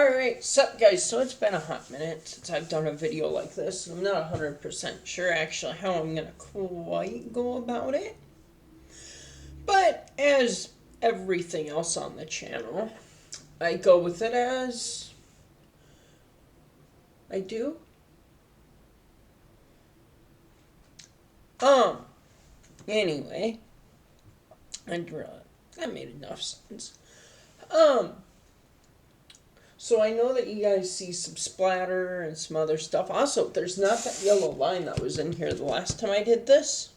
Alright, sup guys, so it's been a hot minute since I've done a video like this, and I'm not 100% sure actually how I'm gonna quite go about it. But as everything else on the channel, I go with it as I do. Anyway, that made enough sense. So I know that you guys see some splatter and some other stuff. Also, there's not that yellow line that was in here the last time I did this.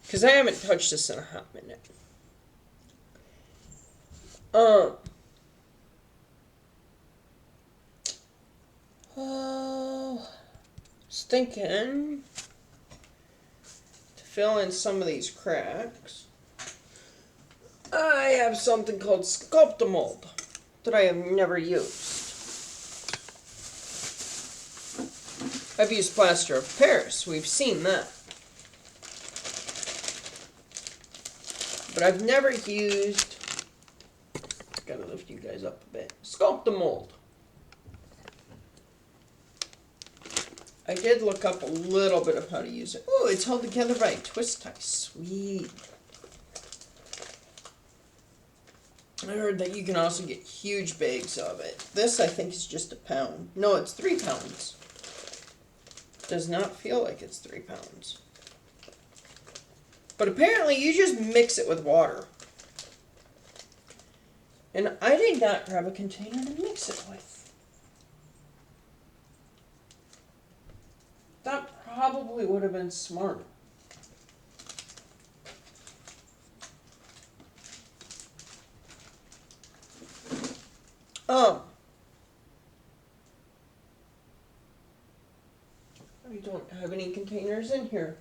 Because I haven't touched this in a hot minute. I was thinking to fill in some of these cracks. I have something called Sculptamold that I have never used. I've used plaster of Paris. We've seen that. But I've never used, gotta lift you guys up a bit, Sculptamold. I did look up a little bit of how to use it. Oh, it's held together by a twist tie. Sweet. I heard that you can also get huge bags of it. This, I think, is just a pound. No, it's 3 pounds. Does not feel like it's 3 pounds. But apparently, you just mix it with water. And I did not grab a container to mix it with. That probably would have been smarter. I don't have any containers in here.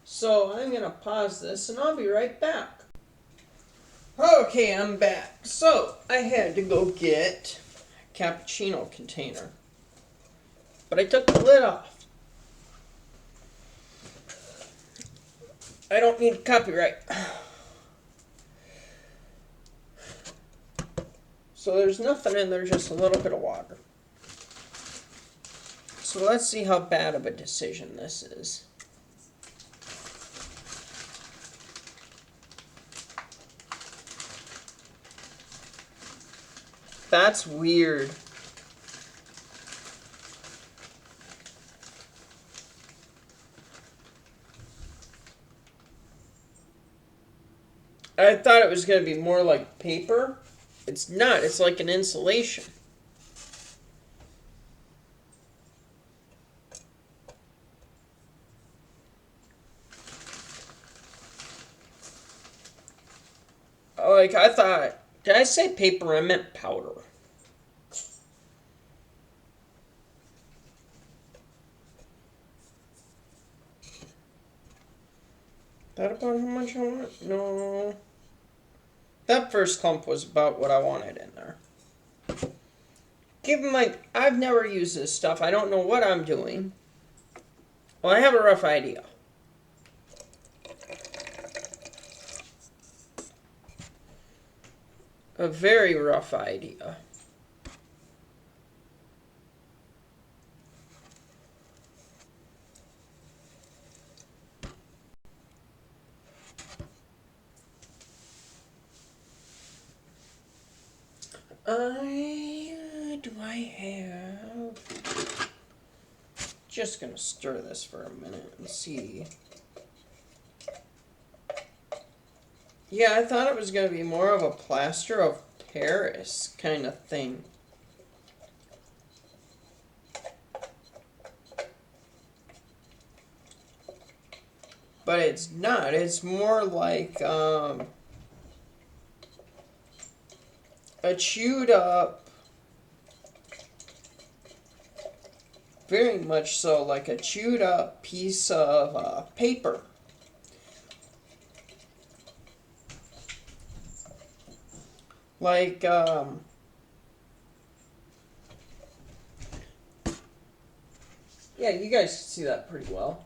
So I'm going to pause this and I'll be right back. Okay, I'm back. So I had to go get a cappuccino container. But I took the lid off. I don't need copyright. So there's nothing in there, just a little bit of water. So let's see how bad of a decision this is. That's weird. I thought it was going to be more like paper. It's not. It's like an insulation. Like, I thought, did I say paper? I meant powder. That about how much I want? No. That first clump was about what I wanted in there. Given I've never used this stuff. I don't know what I'm doing. Well, I have a rough idea. A very rough idea. Do I have... Just gonna stir this for a minute and see. Yeah, I thought it was gonna be more of a plaster of Paris kind of thing. But it's not. It's more like a chewed up, very much so like a chewed up piece of paper. Like, yeah, you guys can see that pretty well.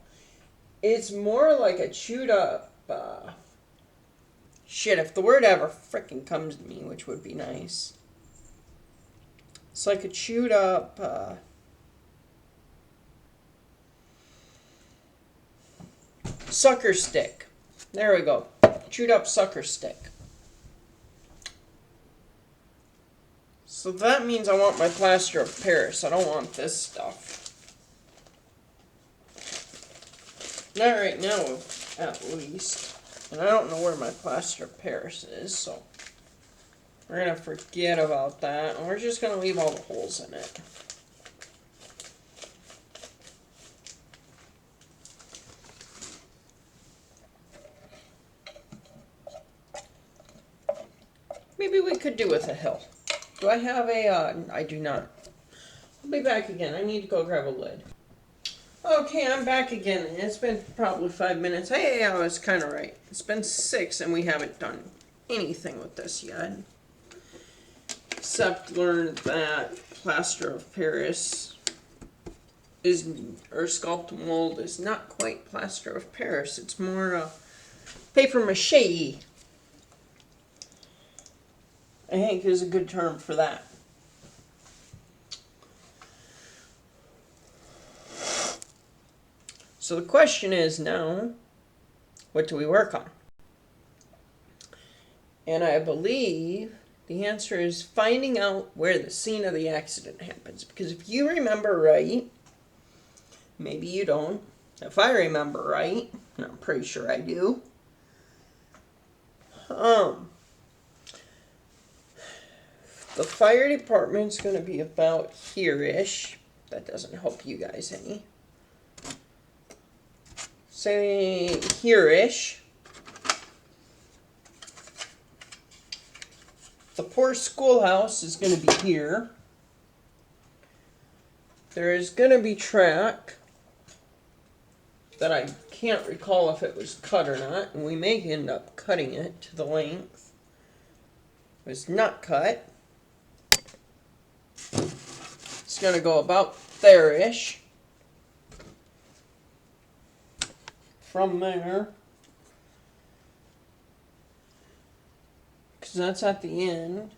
It's more like a chewed up, shit, if the word ever frickin' comes to me, which would be nice. It's like a chewed up sucker stick. There we go. Chewed up sucker stick. So that means I want my plaster of Paris. I don't want this stuff. Not right now, at least. And I don't know where my plaster of Paris is, so we're going to forget about that. And we're just going to leave all the holes in it. Maybe we could do with a hill. Do I have a, I do not. I'll be back again. I need to go grab a lid. Okay, I'm back again. It's been probably 5 minutes. Hey, I was kind of right. It's been 6 and we haven't done anything with this yet. Except learn that plaster of Paris is, or sculpt mold is not quite plaster of Paris. It's more paper mache. I think is a good term for that. So the question is now, what do we work on? And I believe the answer is finding out where the scene of the accident happens. Because if you remember right, maybe you don't. If I remember right, and I'm pretty sure I do, the fire department's going to be about here-ish. That doesn't help you guys any. Say here-ish. The poor schoolhouse is going to be here. There is going to be track that I can't recall if it was cut or not, and we may end up cutting it to the length. It was not cut. It's going to go about there-ish. From there, because that's at the end,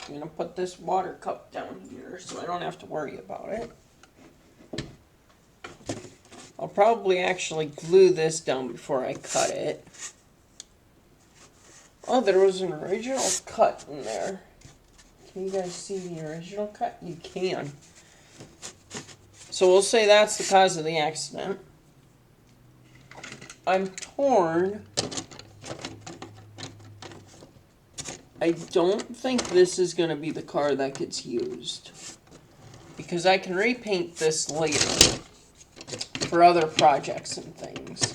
I'm going to put this water cup down here so I don't have to worry about it. I'll probably actually glue this down before I cut it. Oh, there was an original cut in there. Can you guys see the original cut? You can. So we'll say that's the cause of the accident. I'm torn. I don't think this is going to be the car that gets used. Because I can repaint this later for other projects and things.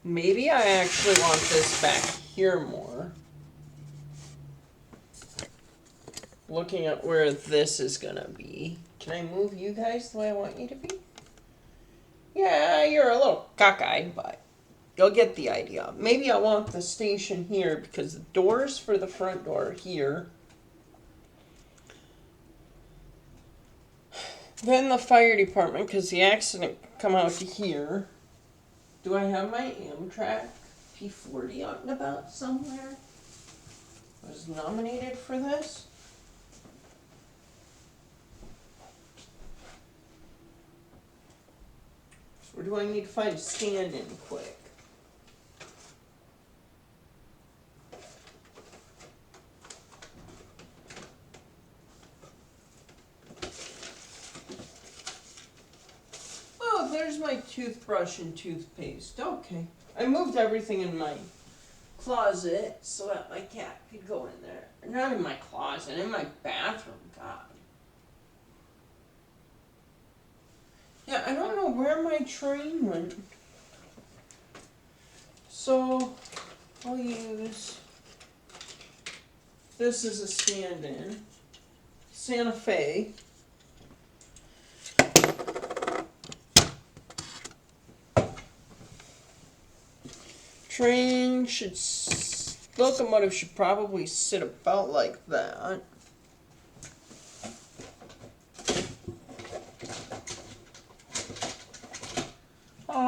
Maybe I actually want this back here more. Looking at where this is gonna be. Can I move you guys the way I want you to be? Yeah, you're a little cockeyed, but you'll get the idea. Maybe I want the station here because the doors for the front door are here. Then the fire department, because the accident come out to here. Do I have my Amtrak P40 out and about somewhere? I was nominated for this. Or do I need to find a stand-in quick? Oh, there's my toothbrush and toothpaste. Okay. I moved everything in my closet so that my cat could go in there. Not in my closet, in my bathroom, God. Yeah, I don't know where my train went. So, I'll use this as a stand-in. Santa Fe. Train should, locomotive should probably sit about like that.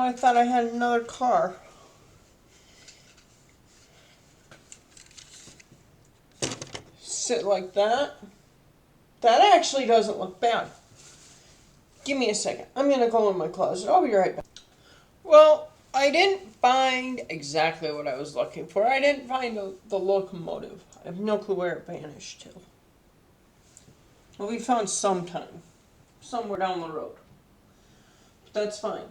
I thought I had another car. Sit like that. That actually doesn't look bad. Give me a second. I'm going to go in my closet. I'll be right back. Well, I didn't find exactly what I was looking for. I didn't find the locomotive. I have no clue where it vanished to. Well, we found sometime. Somewhere down the road. But that's fine.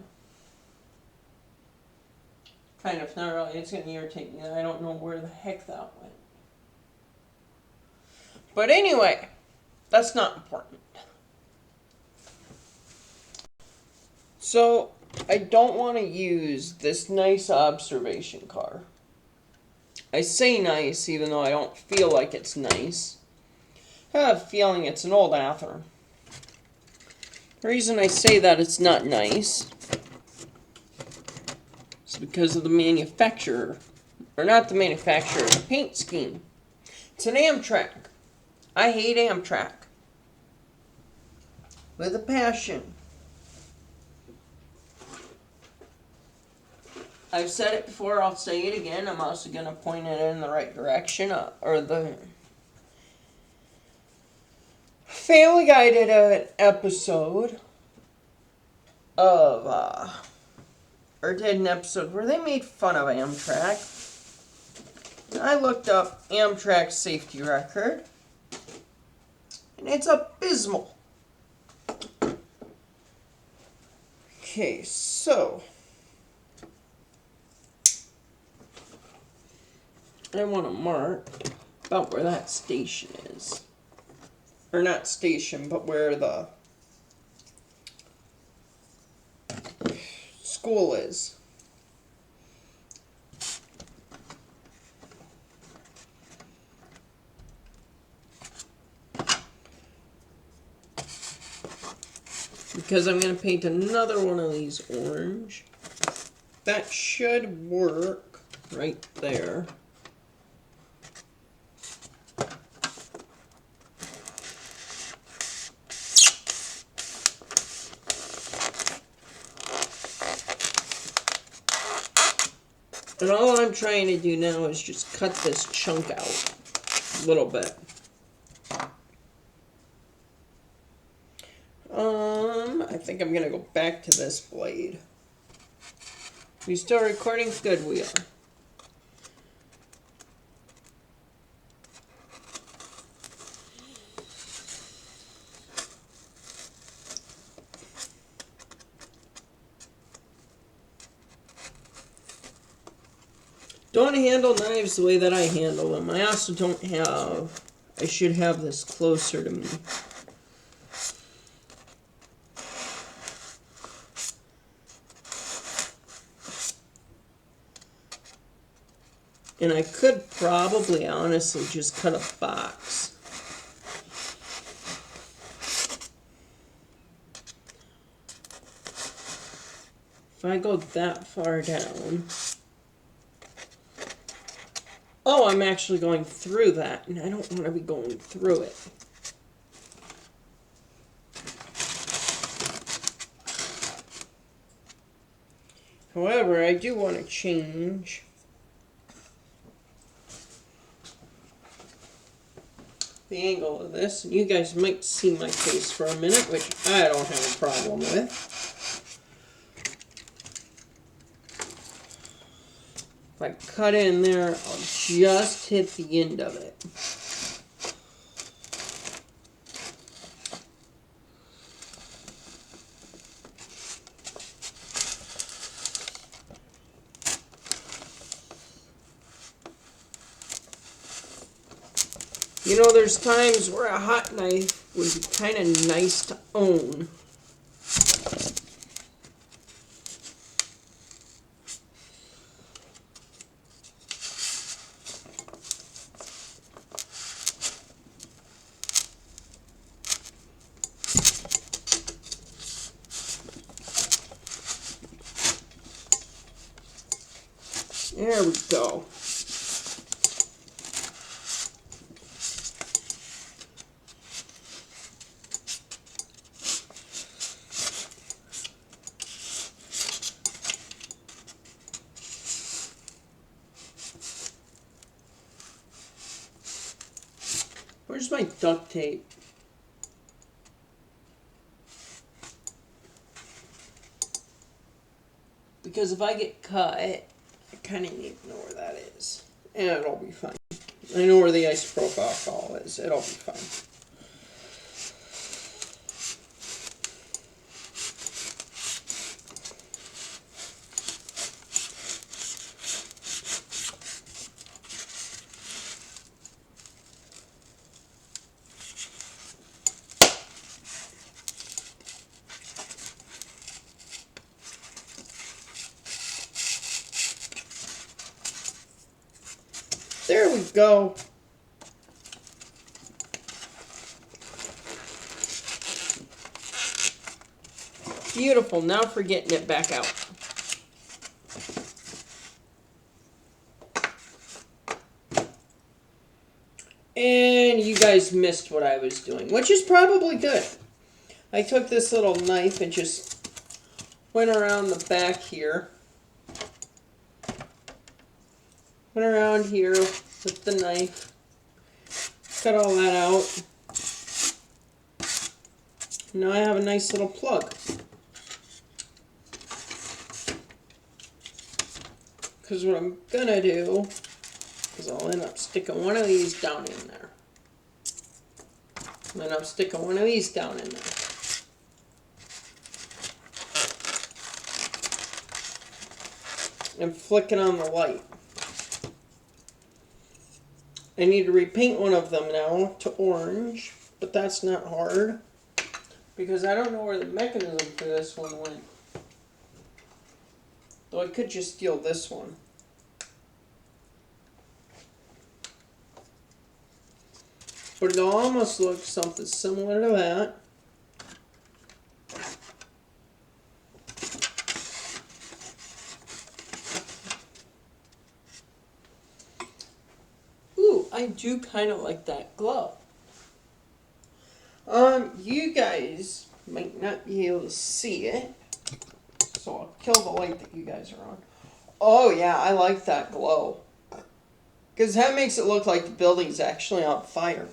Kind of, not really. It's going to irritate me that I don't know where the heck that went. But anyway, that's not important. So, I don't want to use this nice observation car. I say nice even though I don't feel like it's nice. I have a feeling it's an old Athearn. The reason I say that it's not nice is because of the manufacturer. Or not the manufacturer, the paint scheme. It's an Amtrak. I hate Amtrak. With a passion. I've said it before, I'll say it again. I'm also going to point it in the right direction. Or the Family Guy did an episode of, or did an episode where they made fun of Amtrak. And I looked up Amtrak's safety record. And it's abysmal. Okay, so I want to mark about where that station is. Or not station, but where the school is. Because I'm going to paint another one of these orange. That should work right there. And all I'm trying to do now is just cut this chunk out a little bit. I think I'm going to go back to this blade. We still recording? Good, we are. Don't handle knives the way that I handle them. I also don't have... I should have this closer to me. And I could probably, honestly, just cut a box. If I go that far down... Oh, I'm actually going through that, and I don't want to be going through it. However, I do want to change the angle of this. And you guys might see my face for a minute, which I don't have a problem with. If I cut in there, I'll just hit the end of it. You know, there's times where a hot knife would be kind of nice to own. There we go. Where's my duct tape? Because if I get cut, I kind of need to know where that is. And it'll be fine. I know where the isopropyl alcohol is. It'll be fine. There we go. Beautiful. Now for getting it back out. And you guys missed what I was doing, which is probably good. I took this little knife and just went around the back here. Went around here with the knife. Cut all that out. Now I have a nice little plug. Because what I'm gonna do is I'll end up sticking one of these down in there. I'll end up sticking one of these down in there. And flicking on the light. I need to repaint one of them now to orange, but that's not hard. Because I don't know where the mechanism for this one went. Though I could just steal this one. But it'll almost look something similar to that. Ooh, I do kind of like that glow. You guys might not be able to see it. So I'll kill the light that you guys are on. Oh yeah, I like that glow. Because that makes it look like the building's actually on fire.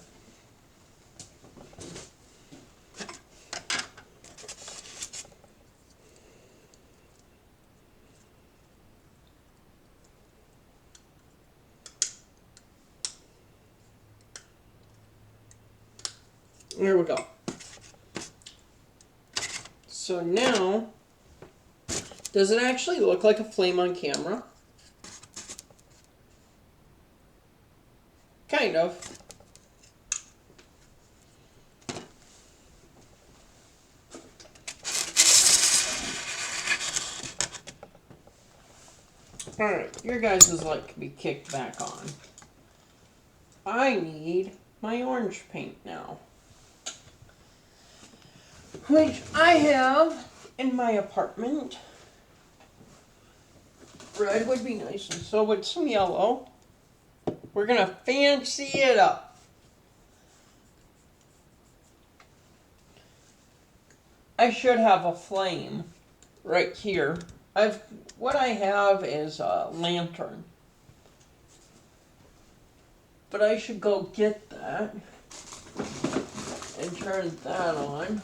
There we go. So now, does it actually look like a flame on camera? Kind of. Alright, your guys' light can be kicked back on. I need my orange paint now. Which I have in my apartment. Red would be nice, and so would some yellow. We're gonna fancy it up. I should have a flame right here. What I have is a lantern. But I should go get that and turn that on.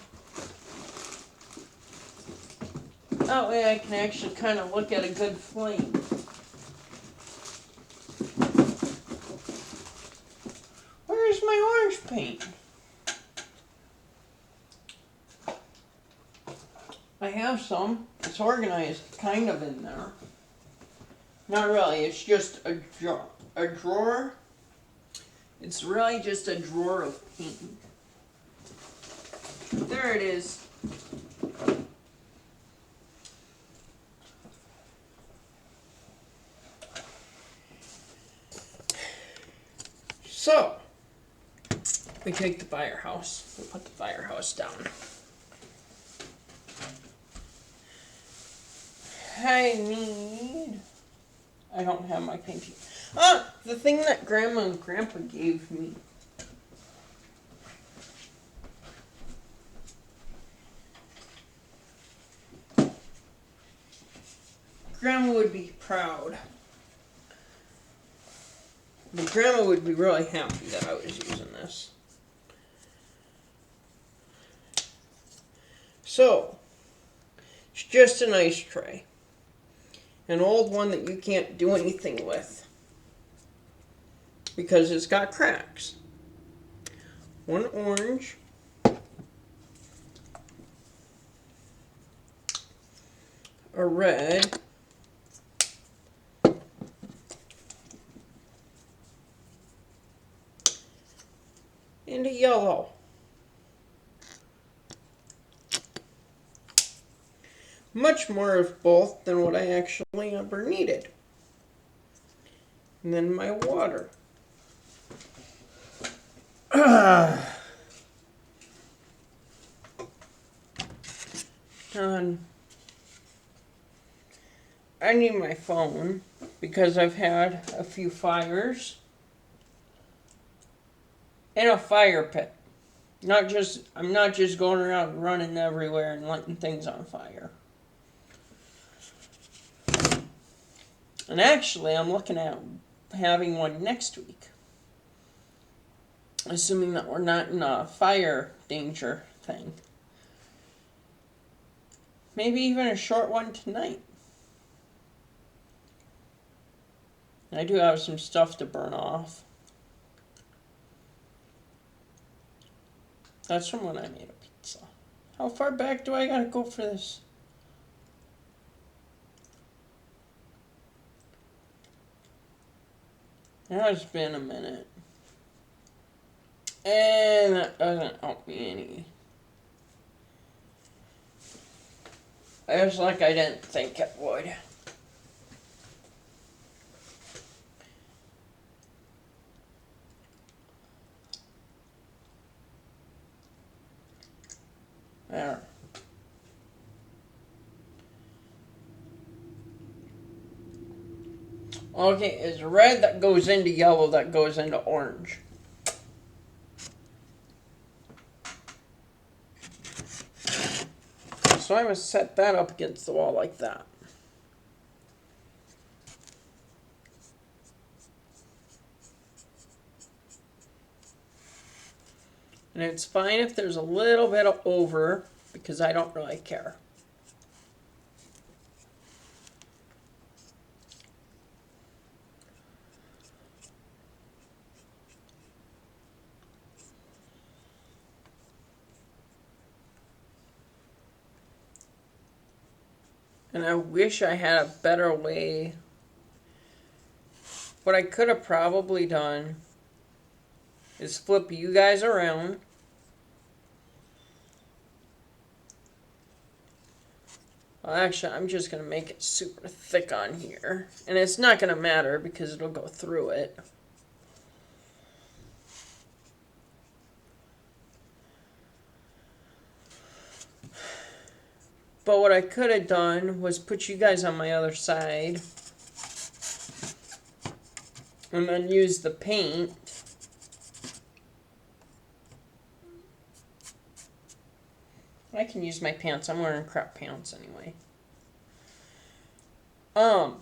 That way I can actually kind of look at a good flame. Where's my orange paint? I have some. It's organized kind of in there. Not really, it's just a drawer. It's really just a drawer of paint. There it is. So, we take the firehouse. We put the firehouse down. I don't have my painting. Ah, the thing that Grandma and Grandpa gave me. Grandma would be proud. But Grandma would be really happy that I was using this. So, it's just an ice tray. An old one that you can't do anything with because it's got cracks. One orange. A red. And a yellow. Much more of both than what I actually ever needed. And then my water. Done. I need my phone because I've had a few fires and a fire pit. I'm not just going around running everywhere and lighting things on fire. And actually, I'm looking at having one next week. Assuming that we're not in a fire danger thing. Maybe even a short one tonight. I do have some stuff to burn off. That's from when I made a pizza. How far back do I gotta go for this? Now it's been a minute. And that doesn't help me any. It's like I didn't think it would. There. Okay, it's red that goes into yellow that goes into orange. So I'm going to set that up against the wall like that. And it's fine if there's a little bit of over, because I don't really care. And I wish I had a better way. What I could have probably done is flip you guys around. Well, actually, I'm just going to make it super thick on here. And it's not going to matter because it'll go through it. But what I could have done was put you guys on my other side. And then use the paint. I can use my pants. I'm wearing crap pants anyway. I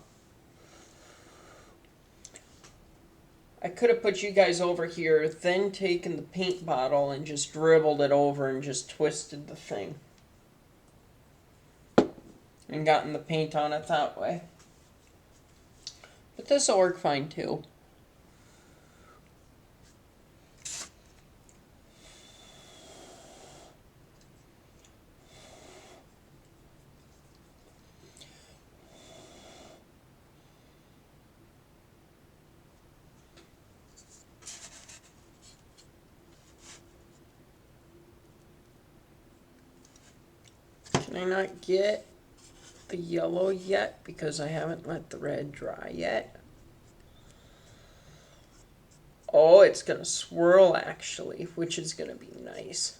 could have put you guys over here, then taken the paint bottle and just dribbled it over and just twisted the thing. And gotten the paint on it that way. But this will work fine too. Can I not get the yellow yet because I haven't let the red dry yet? Oh, it's going to swirl actually, which is going to be nice.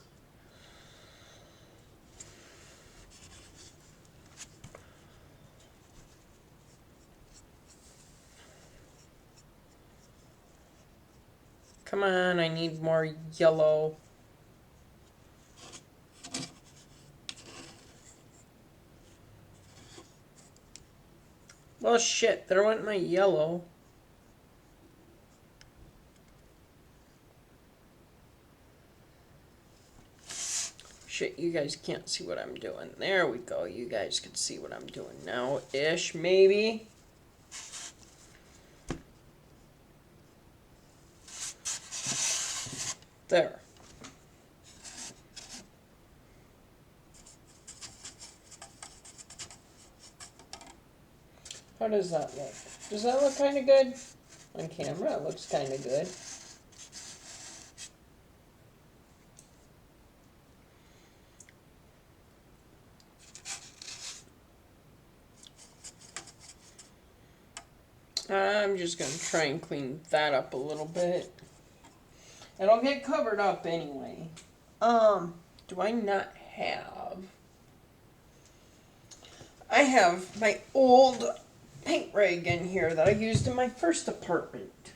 Come on, I need more yellow. Well, shit, there went my yellow. shit, you guys can't see what I'm doing. There we go. You guys can see what I'm doing now-ish, maybe. There. How does that look? Does that look kind of good? On camera, it looks kind of good. I'm just going to try and clean that up a little bit. It'll get covered up anyway. Do I not have... I have my old paint rag in here that I used in my first apartment.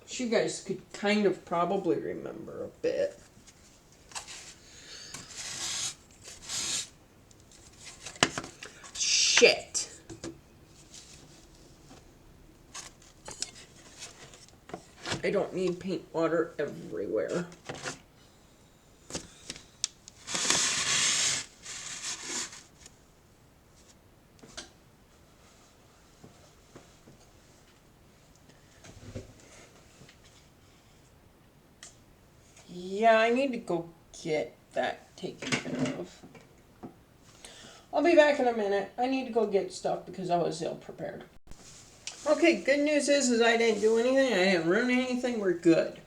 Which you guys could kind of probably remember a bit. Shit. I don't need paint water everywhere. Yeah, I need to go get that taken care of. I'll be back in a minute. I need to go get stuff because I was ill prepared. Okay, good news is I didn't do anything. I didn't ruin anything. We're good.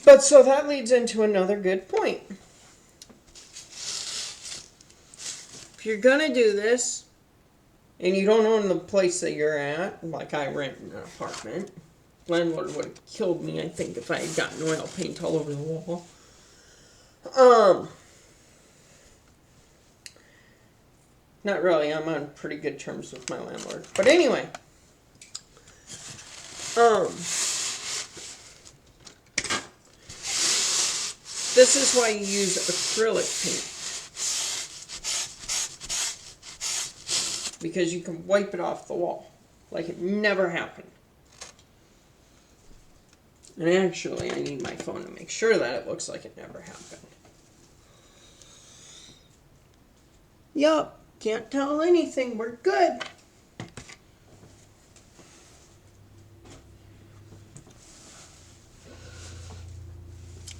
But so that leads into another good point. If you're going to do this, and you don't own the place that you're at, like I rent an apartment, landlord would have killed me, I think, if I had gotten oil paint all over the wall. Not really. I'm on pretty good terms with my landlord. But anyway. This is why you use acrylic paint. Because you can wipe it off the wall. Like it never happened. And actually, I need my phone to make sure that it looks like it never happened. Yup. Can't tell anything. We're good.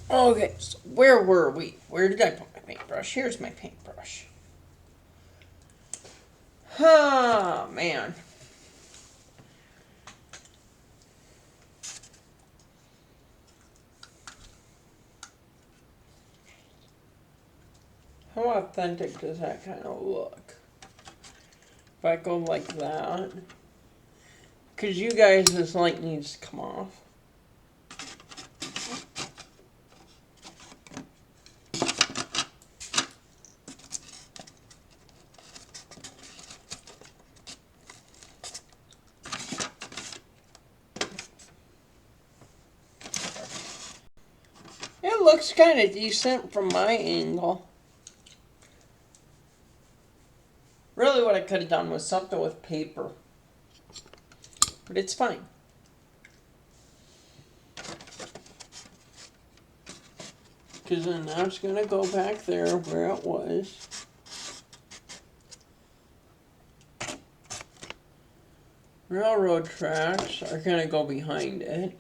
Okay, so where were we? Where did I put my paintbrush? Here's my paintbrush. Oh, man. How authentic does that kind of look? If I go like that. Because you guys, this light needs to come off. It looks kind of decent from my angle. Really what I could have done was something with paper. But it's fine. Because then that's going to go back there where it was. Railroad tracks are going to go behind it.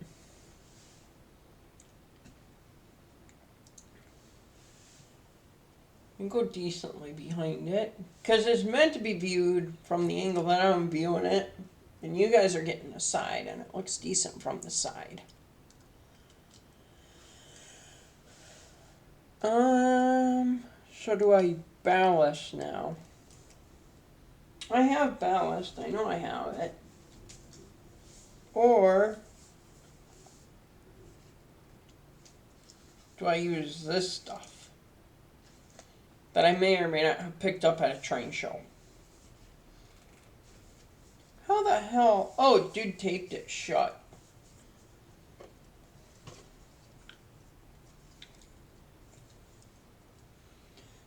And go decently behind it. Because it's meant to be viewed from the angle that I'm viewing it. And you guys are getting the side, and it looks decent from the side. So do I ballast now? I have ballast. I know I have it. Or do I use this stuff that I may or may not have picked up at a train show? How the hell? Oh, dude taped it shut.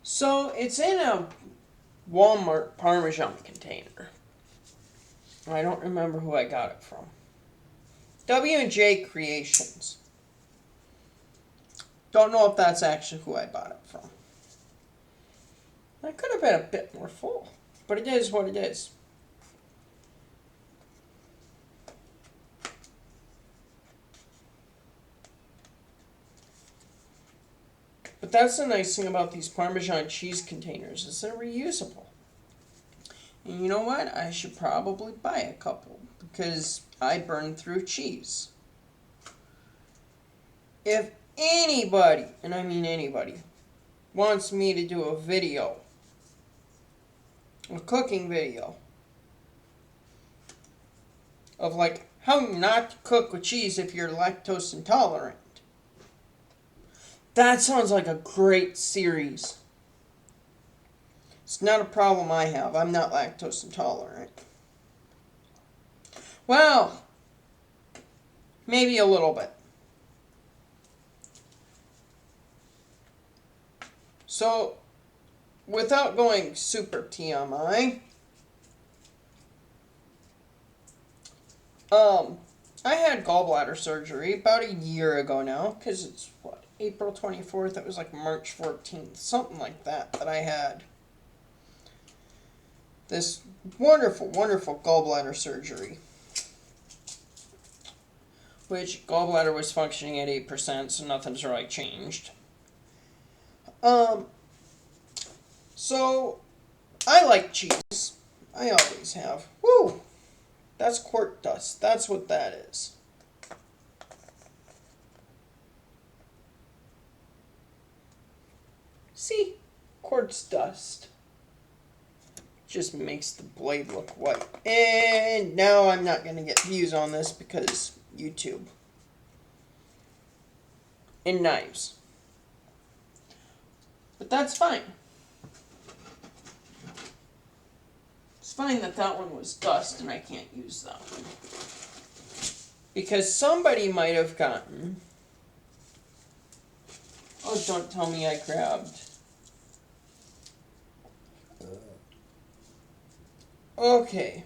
So it's in a Walmart Parmesan container. I don't remember who I got it from. W&J Creations. Don't know if that's actually who I bought it from. That could have been a bit more full, but it is what it is. But that's the nice thing about these Parmesan cheese containers, is they're reusable. And you know what? I should probably buy a couple, because I burn through cheese. If anybody, and I mean anybody, wants me to do a video, a cooking video, of like how not to cook with cheese if you're lactose intolerant, that sounds like a great series. It's not a problem I have. I'm not lactose intolerant. Well, maybe a little bit. So, without going super TMI, I had gallbladder surgery about a year ago now, because it's, what, April 24th? It was like March 14th, something like that I had this wonderful, wonderful gallbladder surgery. Which, gallbladder was functioning at 8%, so nothing's really changed. So, I like cheese. I always have. Woo! That's quart dust. That's what that is. See? Quartz dust. Just makes the blade look white. And now I'm not going to get views on this because YouTube. And knives. But that's fine. It's fine that that one was dust and I can't use that one. Because somebody might have gotten... Oh, don't tell me I grabbed... Okay.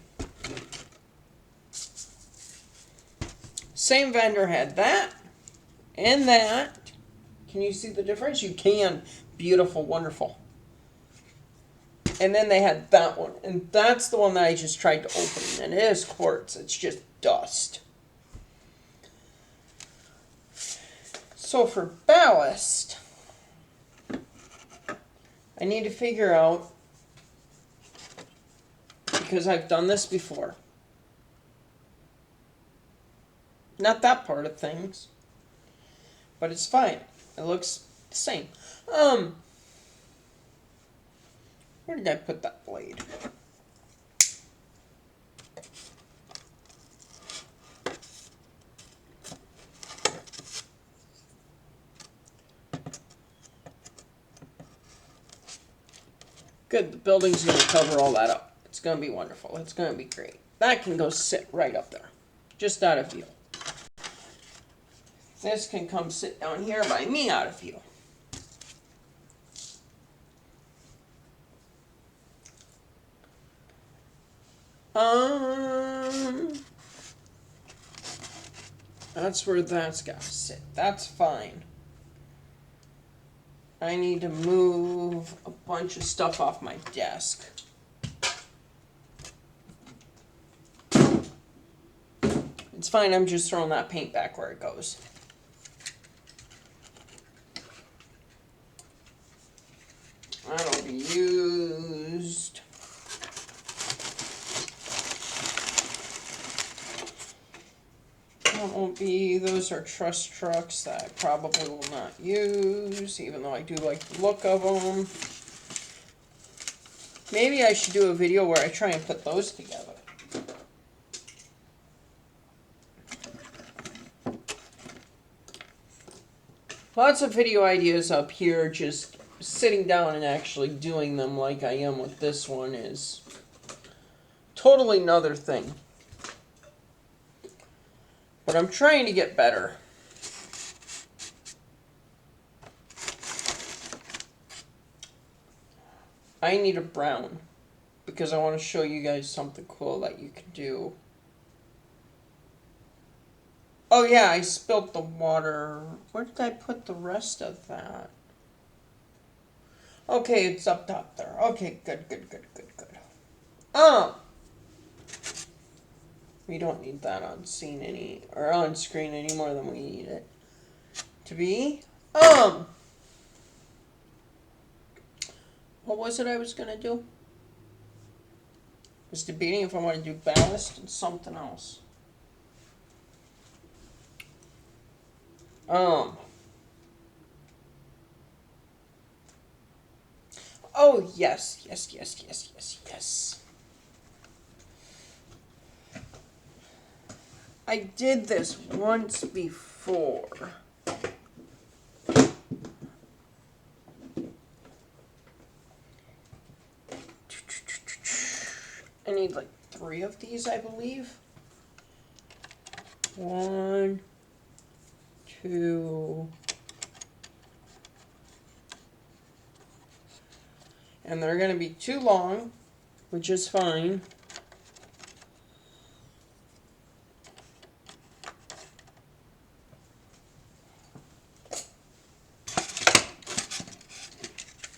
Same vendor had that and that. Can you see the difference? You can. Beautiful, wonderful. And then they had that one. And that's the one that I just tried to open. And it is quartz. It's just dust. So for ballast, I need to figure out, because I've done this before. Not that part of things. But it's fine. It looks the same. Where did I put that blade? Good, the building's going to cover all that up. It's going to be wonderful. It's going to be great. That can go sit right up there. Just out of view. This can come sit down here by me out of view. That's where that's got to sit. That's fine. I need to move a bunch of stuff off my desk. It's fine, I'm just throwing that paint back where it goes. That'll be used. That won't be, those are truss trucks that I probably will not use, even though I do like the look of them. Maybe I should do a video where I try and put those together. Lots of video ideas up here, just sitting down and actually doing them like I am with this one is totally another thing. But I'm trying to get better. I need a brown because I want to show you guys something cool that you can do Oh yeah, I spilled the water. Where did I put the rest of that? Okay, it's up top there. Okay, good. Um, we don't need that on scene or on screen any more than we need it to be. What was it I was gonna do? I was debating if I want to do ballast and something else. Oh yes. I did this once before. I need like 3 of these, I believe. 1, 2, and they're going to be too long, which is fine.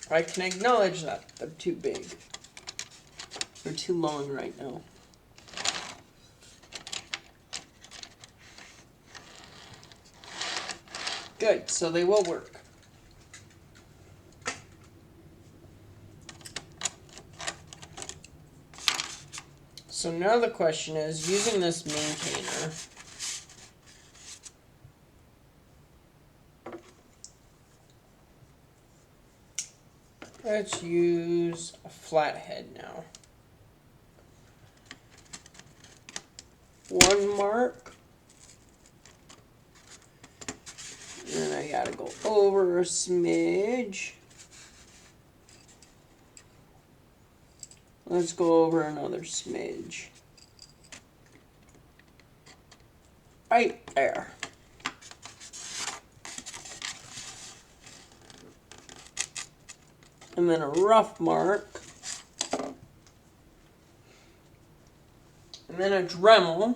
I can acknowledge that they're too big. They're too long right now. Good, so they will work. So now the question is, using this maintainer, let's use a flathead now. 1 mark. And then I gotta go over a smidge. Let's go over another smidge. Right there. And then a rough mark. And then a Dremel.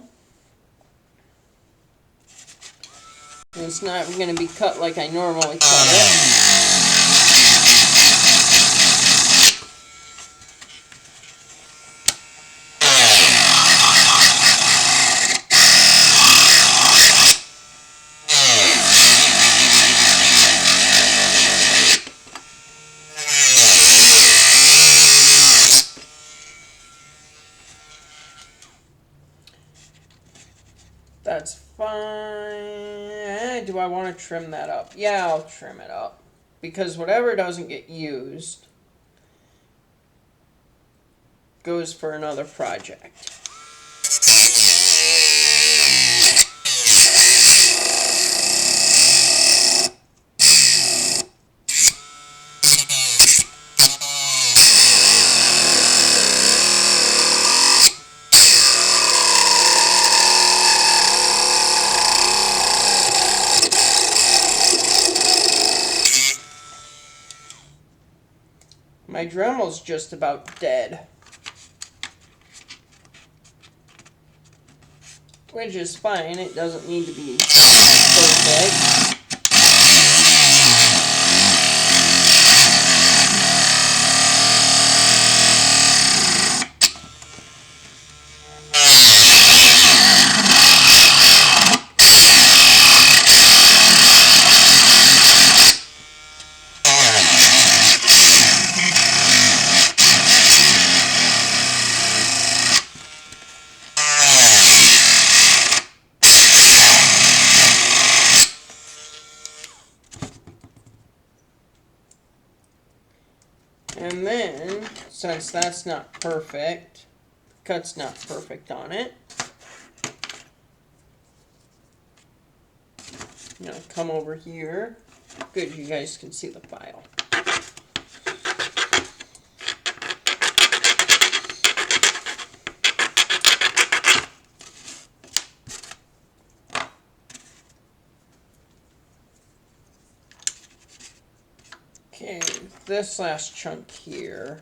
And it's not going to be cut like I normally cut it. That's fine. Do I want to trim that up? Yeah, I'll trim it up. Because whatever doesn't get used goes for another project. My Dremel's just about dead. Which is fine, it doesn't need to be perfect. And then, since that's not perfect, the cut's not perfect on it, I'm going to come over here. Good, you guys can see the file. Okay, this last chunk here,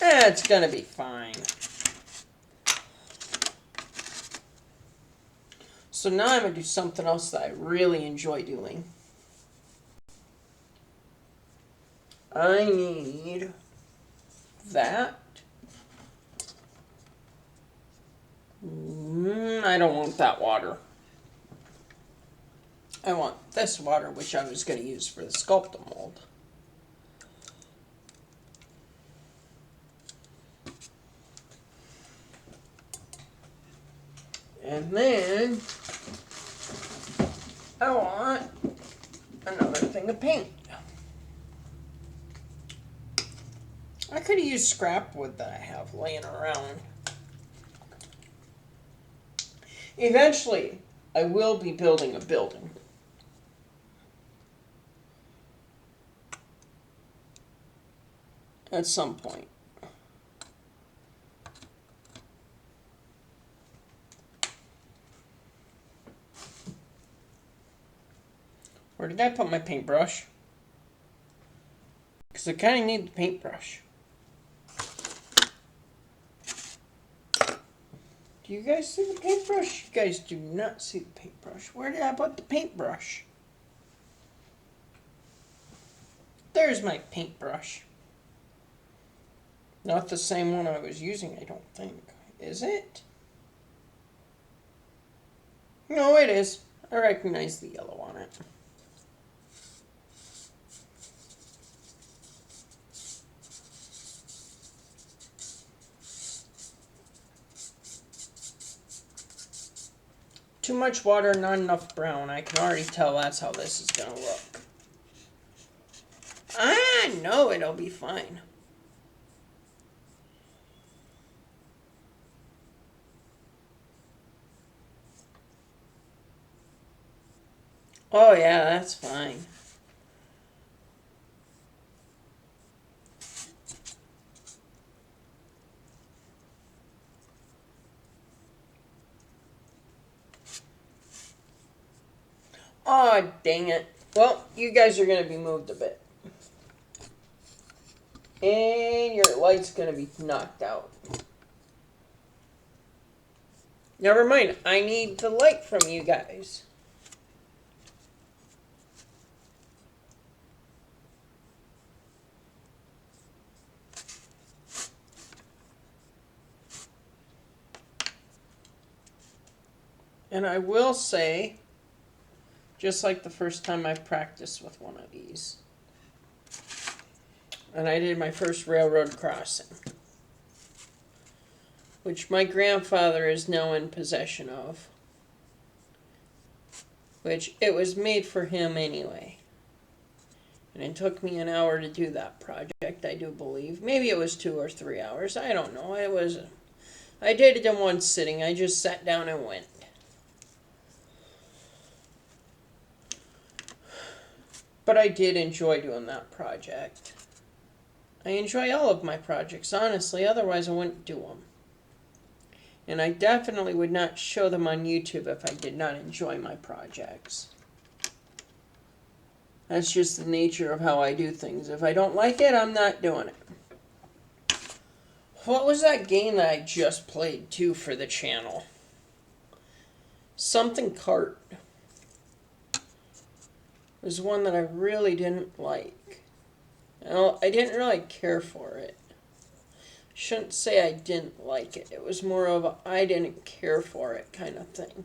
it's gonna be fine. So now I'm going to do something else that I really enjoy doing. I need that. I don't want that water. I want this water, which I was going to use for the sculpting mold. And then I want another thing of paint. I could have used scrap wood that I have laying around. Eventually, I will be building a building. At some point. Where did I put my paintbrush? Because I kind of need the paintbrush. Do you guys see the paintbrush? You guys do not see the paintbrush. Where did I put the paintbrush? There's my paintbrush. Not the same one I was using, I don't think. Is it? No, it is. I recognize the yellow on it. Too much water, not enough brown. I can already tell that's how this is going to look. I know it'll be fine. Oh yeah, that's fine. Oh, dang it. Well, you guys are going to be moved a bit. And your light's going to be knocked out. Never mind, I need the light from you guys. And I will say, just like the first time I practiced with one of these, and I did my first railroad crossing, which my grandfather is now in possession of, which it was made for him anyway. And it took me an hour to do that project, I do believe. Maybe it was 2 or 3 hours. I don't know. I did it in one sitting. I just sat down and went. But I did enjoy doing that project. I enjoy all of my projects, honestly. Otherwise, I wouldn't do them. And I definitely would not show them on YouTube if I did not enjoy my projects. That's just the nature of how I do things. If I don't like it, I'm not doing it. What was that game that I just played, too, for the channel? Something Kart. It was one that I really didn't like. Well, I didn't really care for it. Shouldn't say I didn't like it. It was more of a I didn't care for it kind of thing.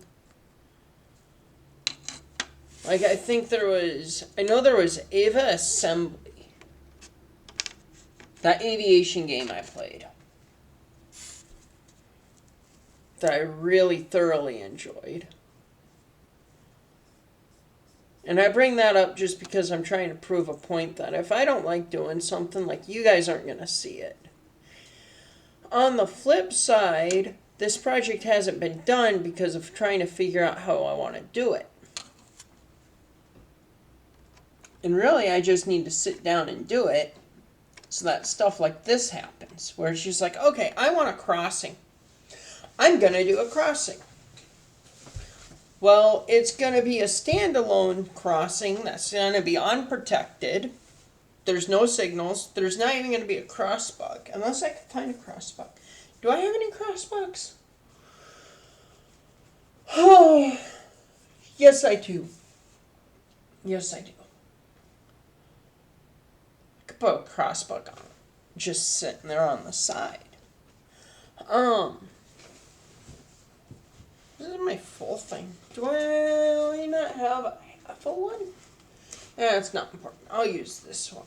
Like, I know there was Ava Assembly. That aviation game I played. That I really thoroughly enjoyed. And I bring that up just because I'm trying to prove a point that if I don't like doing something, like, you guys aren't going to see it. On the flip side, this project hasn't been done because of trying to figure out how I want to do it. And really, I just need to sit down and do it so that stuff like this happens. Where it's just like, okay, I want a crossing. I'm going to do a crossing. Well, it's going to be a standalone crossing that's going to be unprotected. There's no signals. There's not even going to be a crossbuck, unless I can find a crossbuck. Do I have any crossbucks? Oh, Yes, I do. Yes, I do. I could put a crossbuck on it. Just sitting there on the side. This is my full thing. Do I not have a half a one? Yeah, it's not important. I'll use this one.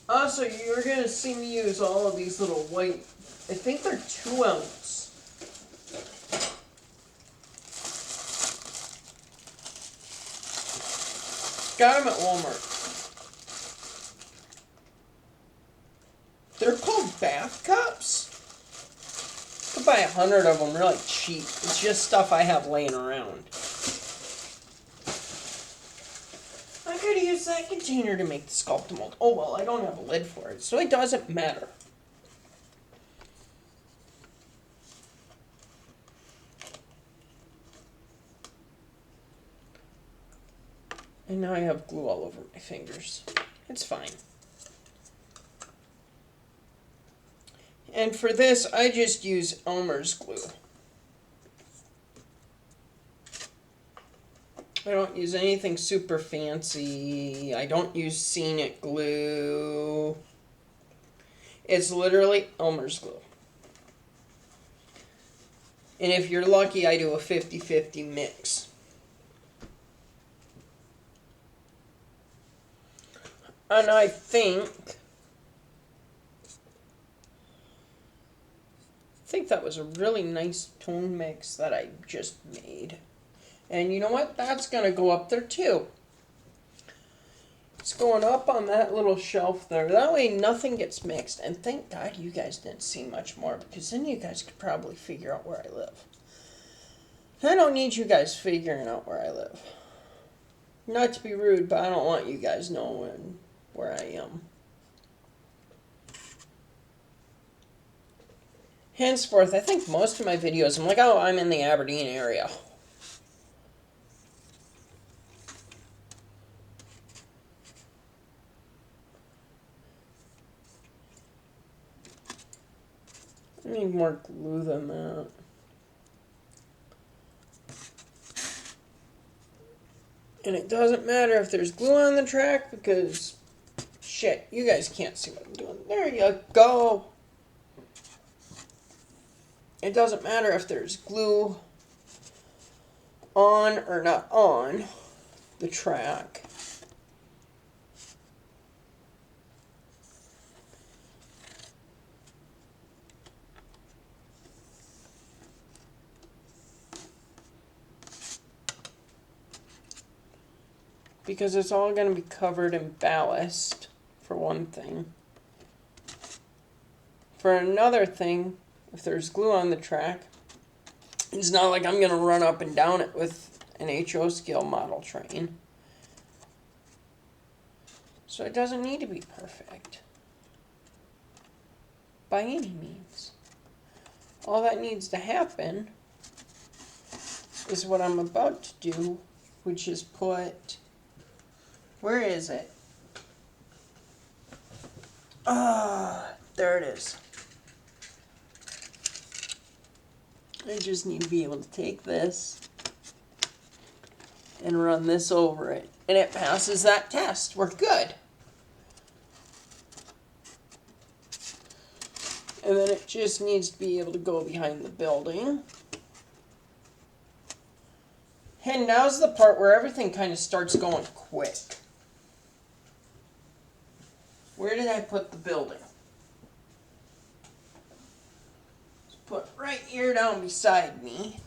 Also, you're going to see me use all of these little white, I think they're 2 ounce. Got them at Walmart. They're called bath cups. You could buy 100 of them really cheap. It's just stuff I have laying around. I could use that container to make the sculpt mold. Oh well, I don't have a lid for it, so it doesn't matter. And now I have glue all over my fingers. It's fine. And for this, I just use Elmer's glue. I don't use anything super fancy. I don't use Scenic glue. It's literally Elmer's glue. And if you're lucky, I do a 50-50 mix. And I think that was a really nice tone mix that I just made. And you know what? That's going to go up there too. It's going up on that little shelf there. That way nothing gets mixed. And thank God you guys didn't see much more, because then you guys could probably figure out where I live. I don't need you guys figuring out where I live. Not to be rude, but I don't want you guys knowing where I am. Henceforth, I think most of my videos, I'm like, oh, I'm in the Aberdeen area. I need more glue than that. And it doesn't matter if there's glue on the track, because, shit, you guys can't see what I'm doing. There you go. It doesn't matter if there's glue on or not on the track. Because it's all going to be covered in ballast, for one thing. For another thing, if there's glue on the track, it's not like I'm going to run up and down it with an HO scale model train. So it doesn't need to be perfect. By any means. All that needs to happen is what I'm about to do, which is put... Where is it? There it is. I just need to be able to take this and run this over it. And it passes that test. We're good. And then it just needs to be able to go behind the building. And now's the part where everything kind of starts going quick. Where did I put the building? Let's put right here down beside me.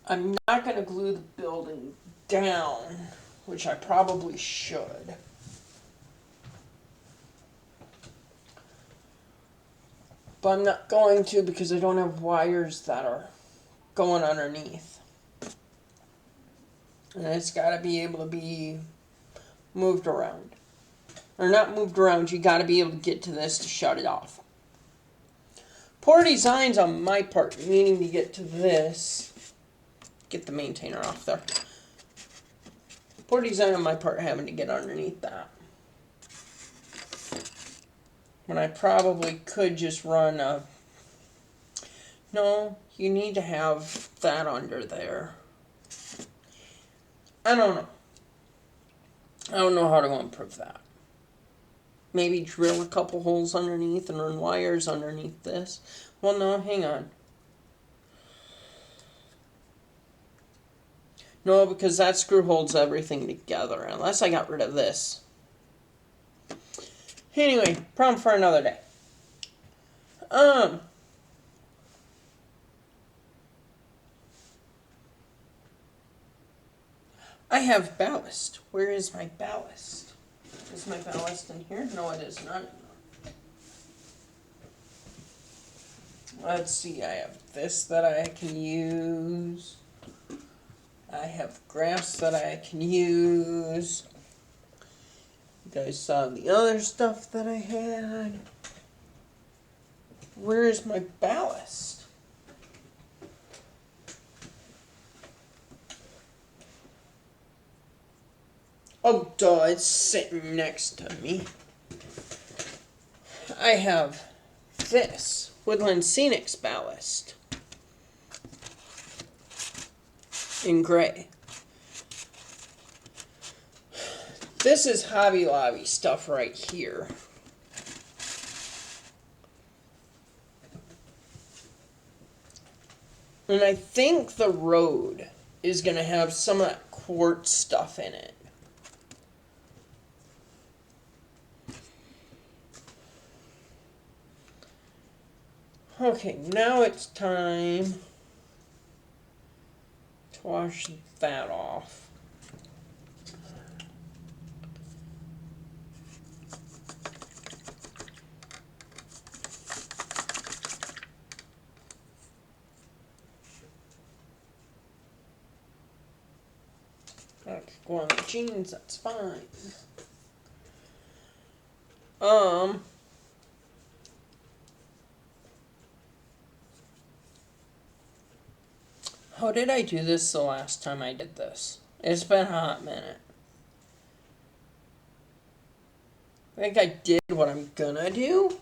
I'm not going to glue the building down, which I probably should. But I'm not going to, because I don't have wires that are going underneath. And it's got to be able to be moved around. Or not moved around, you got to be able to get to this to shut it off. Poor designs on my part, meaning to get to this. Get the maintainer off there. Poor design on my part, having to get underneath that. when I probably could just run a... No, you need to have that under there. I don't know. I don't know how to improve that. Maybe drill a couple holes underneath and run wires underneath this. Well, no, hang on. No, because that screw holds everything together, unless I got rid of this. Anyway, problem for another day. I have ballast. Where is my ballast? Is my ballast in here? No, it is not. Let's see, I have this that I can use. I have grass that I can use. You guys saw the other stuff that I had. Where is my ballast? Oh, duh, it's sitting next to me. I have this Woodland Scenics ballast in gray. This is Hobby Lobby stuff right here. And I think the road is going to have some of that quartz stuff in it. Okay, now it's time to wash that off. That's go on the jeans, that's fine. How did I do this the last time I did this? It's been a hot minute. I think I did what I'm gonna do,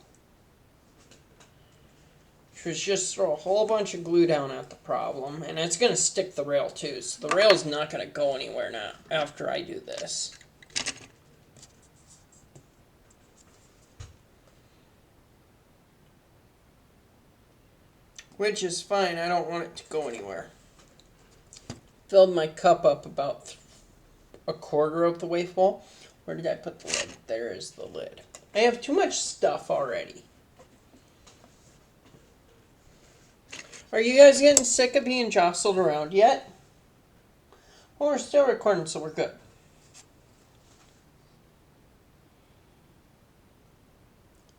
which was just throw a whole bunch of glue down at the problem, and it's gonna stick the rail too, so the rail's not gonna go anywhere now after I do this. Which is fine, I don't want it to go anywhere. Filled my cup up about a quarter of the way full. Where did I put the lid? There is the lid. I have too much stuff already. Are you guys getting sick of being jostled around yet? Well, we're still recording, so we're good.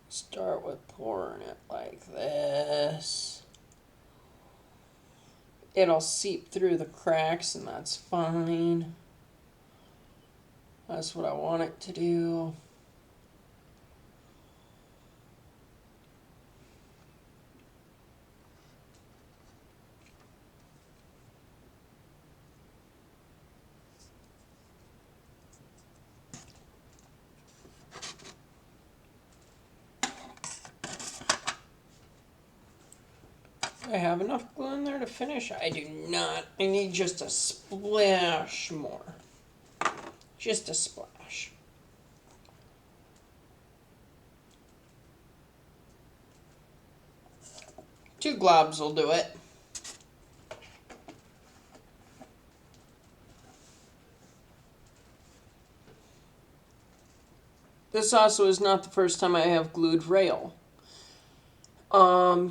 Start with pouring it like this. It'll seep through the cracks, and that's fine. That's what I want it to do. I have enough glue in there to finish. I do not. I need just a splash more. Just a splash. Two globs will do it. This also is not the first time I have glued rail.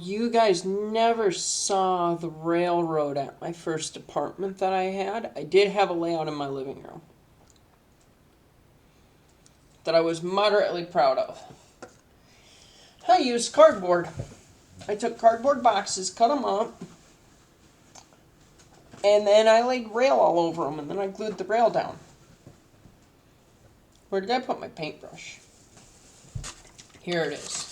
You guys never saw the railroad at my first apartment that I had. I did have a layout in my living room that I was moderately proud of. I used cardboard. I took cardboard boxes, cut them up, and then I laid rail all over them, and then I glued the rail down. Where did I put my paintbrush? Here it is.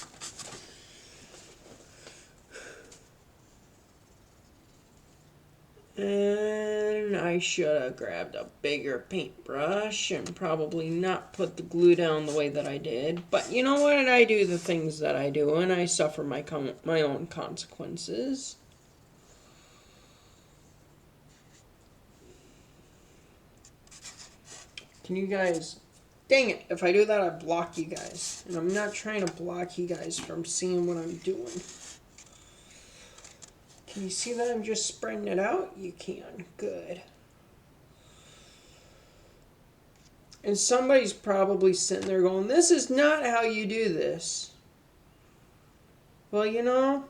And I should have grabbed a bigger paintbrush and probably not put the glue down the way that I did. But you know what? I do the things that I do, and I suffer my own consequences. Can you guys... Dang it, if I do that, I block you guys. And I'm not trying to block you guys from seeing what I'm doing. Can you see that I'm just spreading it out? You can. Good. And somebody's probably sitting there going, this is not how you do this. Well, you know,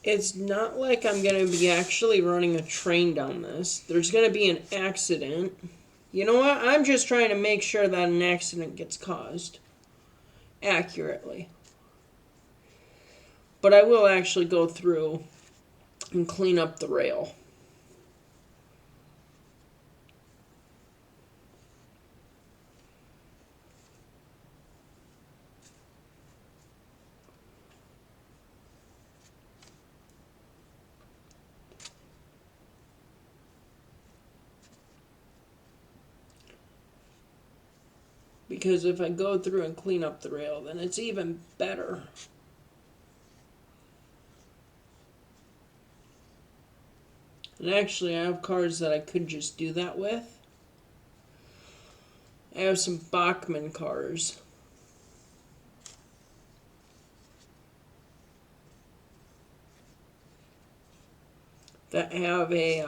it's not like I'm going to be actually running a train down this. There's going to be an accident. You know what? I'm just trying to make sure that an accident gets caused accurately. But I will actually go through and clean up the rail. Because if I go through and clean up the rail, then it's even better. And actually, I have cars that I could just do that with. I have some Bachmann cars. That have a,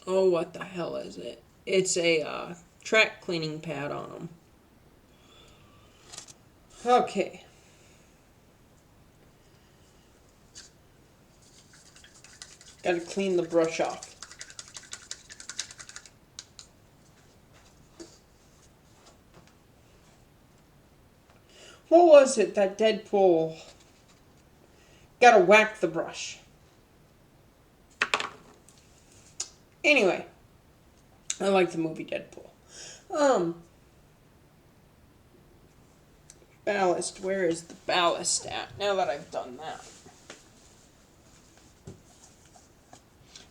oh, what the hell is it? It's a track cleaning pad on them. Okay. Gotta clean the brush off. What was it that Deadpool... Gotta whack the brush. Anyway. I like the movie Deadpool. Ballast. Where is the ballast at? Now that I've done that.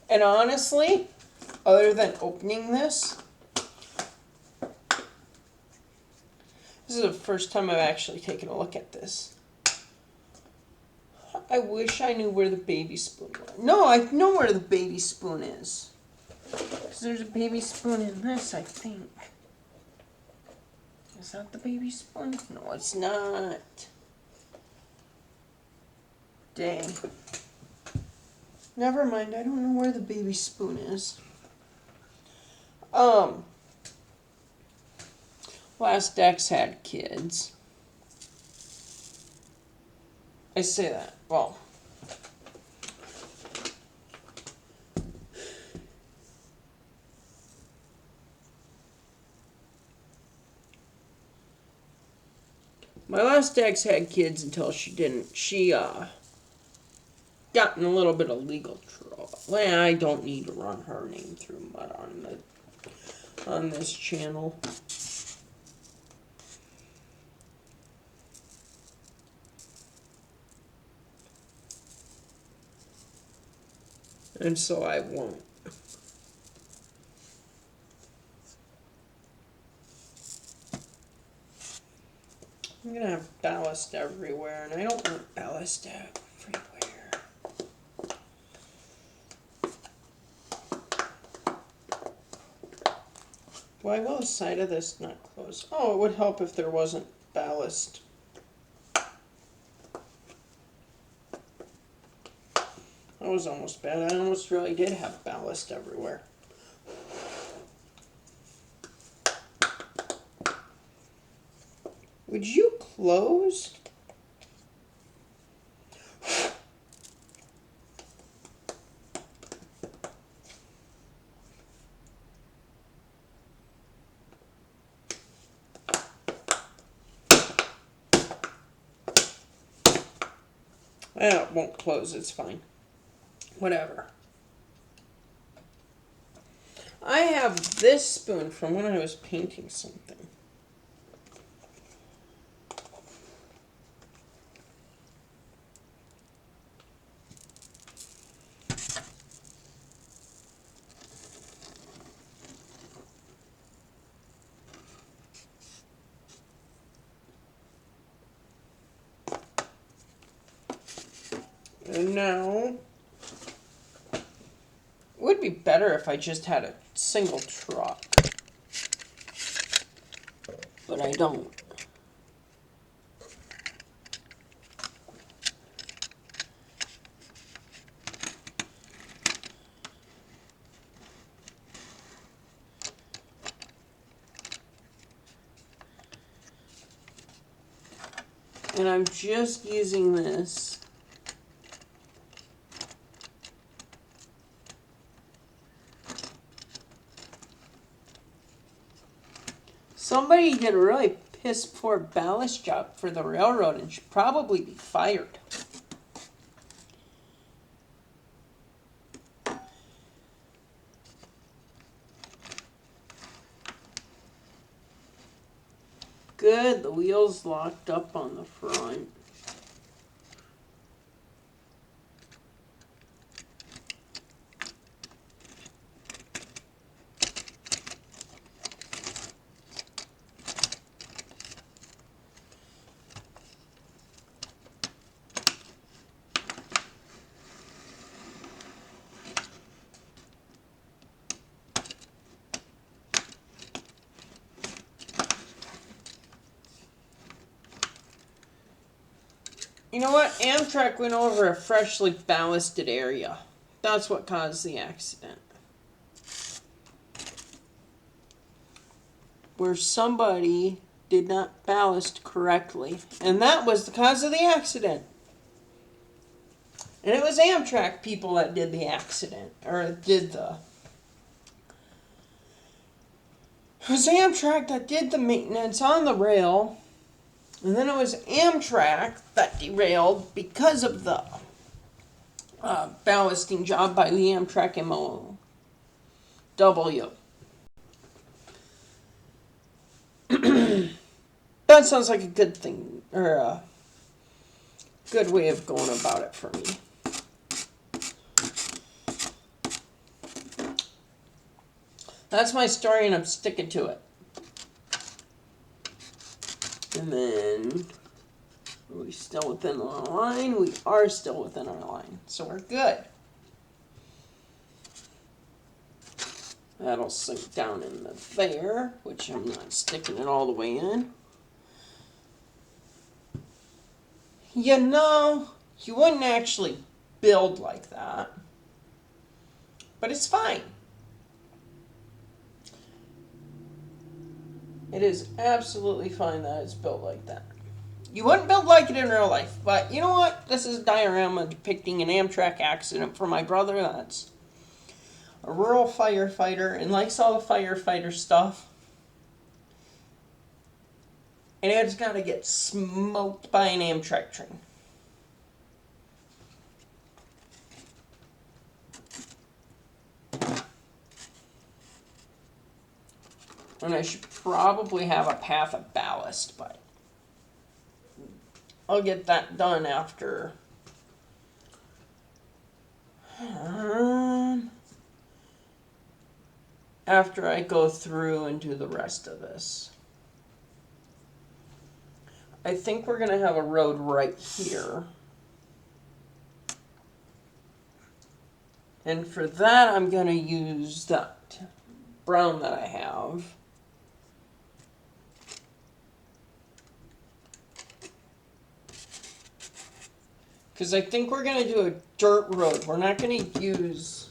And honestly, other than opening this is the first time I've actually taken a look at this. I wish I knew where the baby spoon was. No, I know where the baby spoon is. Because there's a baby spoon in this, I think. Is that the baby spoon? No, it's not. Dang. Never mind, I don't know where the baby spoon is. Last X had kids. I say that, well. My last ex had kids until she didn't. She, got in a little bit of legal trouble. Well, I don't need to run her name through mud on this channel. And so I won't. I'm gonna have ballast everywhere, and I don't want ballast everywhere. Why will the side of this not close? Oh, it would help if there wasn't ballast. That was almost bad. I almost really did have ballast everywhere. Would you close? It won't close, it's fine. Whatever. I have this spoon from when I was painting something. And now, it would be better if I just had a single truck, but I don't. And I'm just using this somebody did a really piss poor ballast job for the railroad and should probably be fired. Good, the wheel's locked up on the front. You know what? Amtrak went over a freshly ballasted area. That's what caused the accident. Where somebody did not ballast correctly. And that was the cause of the accident. And it was Amtrak people that did the accident. Or did the... It was Amtrak that did the maintenance on the rail. And then it was Amtrak that derailed because of the ballasting job by the Amtrak MOW. That sounds like a good thing, or a good way of going about it for me. That's my story, and I'm sticking to it. And then, are we still within our line? We are still within our line, so we're good. That'll sink down in there, which I'm not sticking it all the way in. You know, you wouldn't actually build like that, but it's fine. It is absolutely fine that it's built like that. You wouldn't build like it in real life, but you know what? This is a diorama depicting an Amtrak accident for my brother that's a rural firefighter and likes all the firefighter stuff. And it's got to get smoked by an Amtrak train. And I should probably have a path of ballast, but I'll get that done after. After I go through and do the rest of this. I think we're going to have a road right here. And for that, I'm going to use that brown that I have. Because I think we're going to do a dirt road. We're not going to use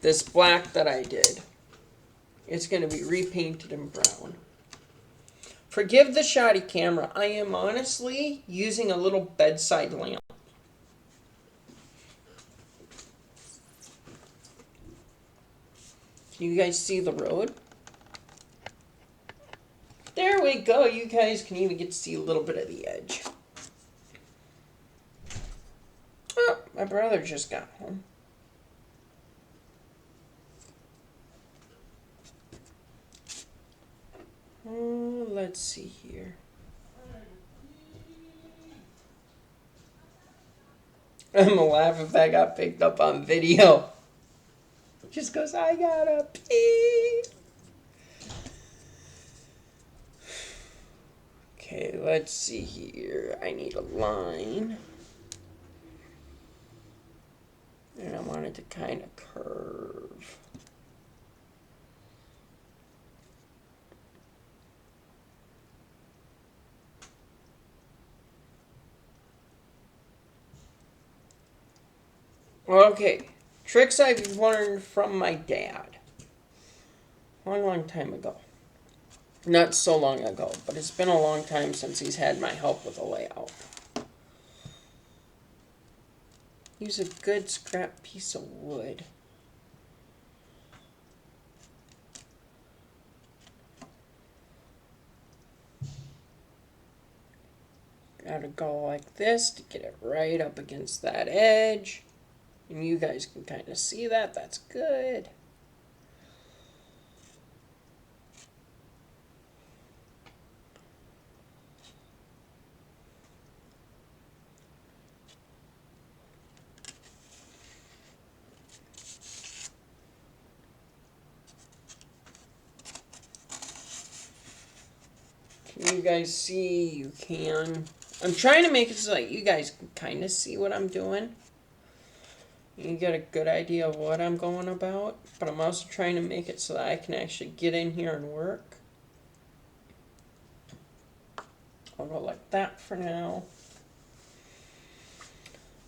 this black that I did. It's going to be repainted in brown. Forgive the shoddy camera. I am honestly using a little bedside lamp. Can you guys see the road? There we go. You guys can even get to see a little bit of the edge. Oh, my brother just got home. Oh, let's see here. I'm gonna laugh if that got picked up on video. Just goes, I gotta pee. Okay, let's see here. I need a line. want it to kind of curve. Okay, tricks I've learned from my dad. Long time ago. Not so long ago, but it's been a long time since he's had my help with a layout. Use a good scrap piece of wood. Gotta go like this to get it right up against that edge. And you guys can kind of see that. That's good. Can you guys see? You can. I'm trying to make it so that you guys can kind of see what I'm doing. You get a good idea of what I'm going about, but I'm also trying to make it so that I can actually get in here and work. I'll go like that for now.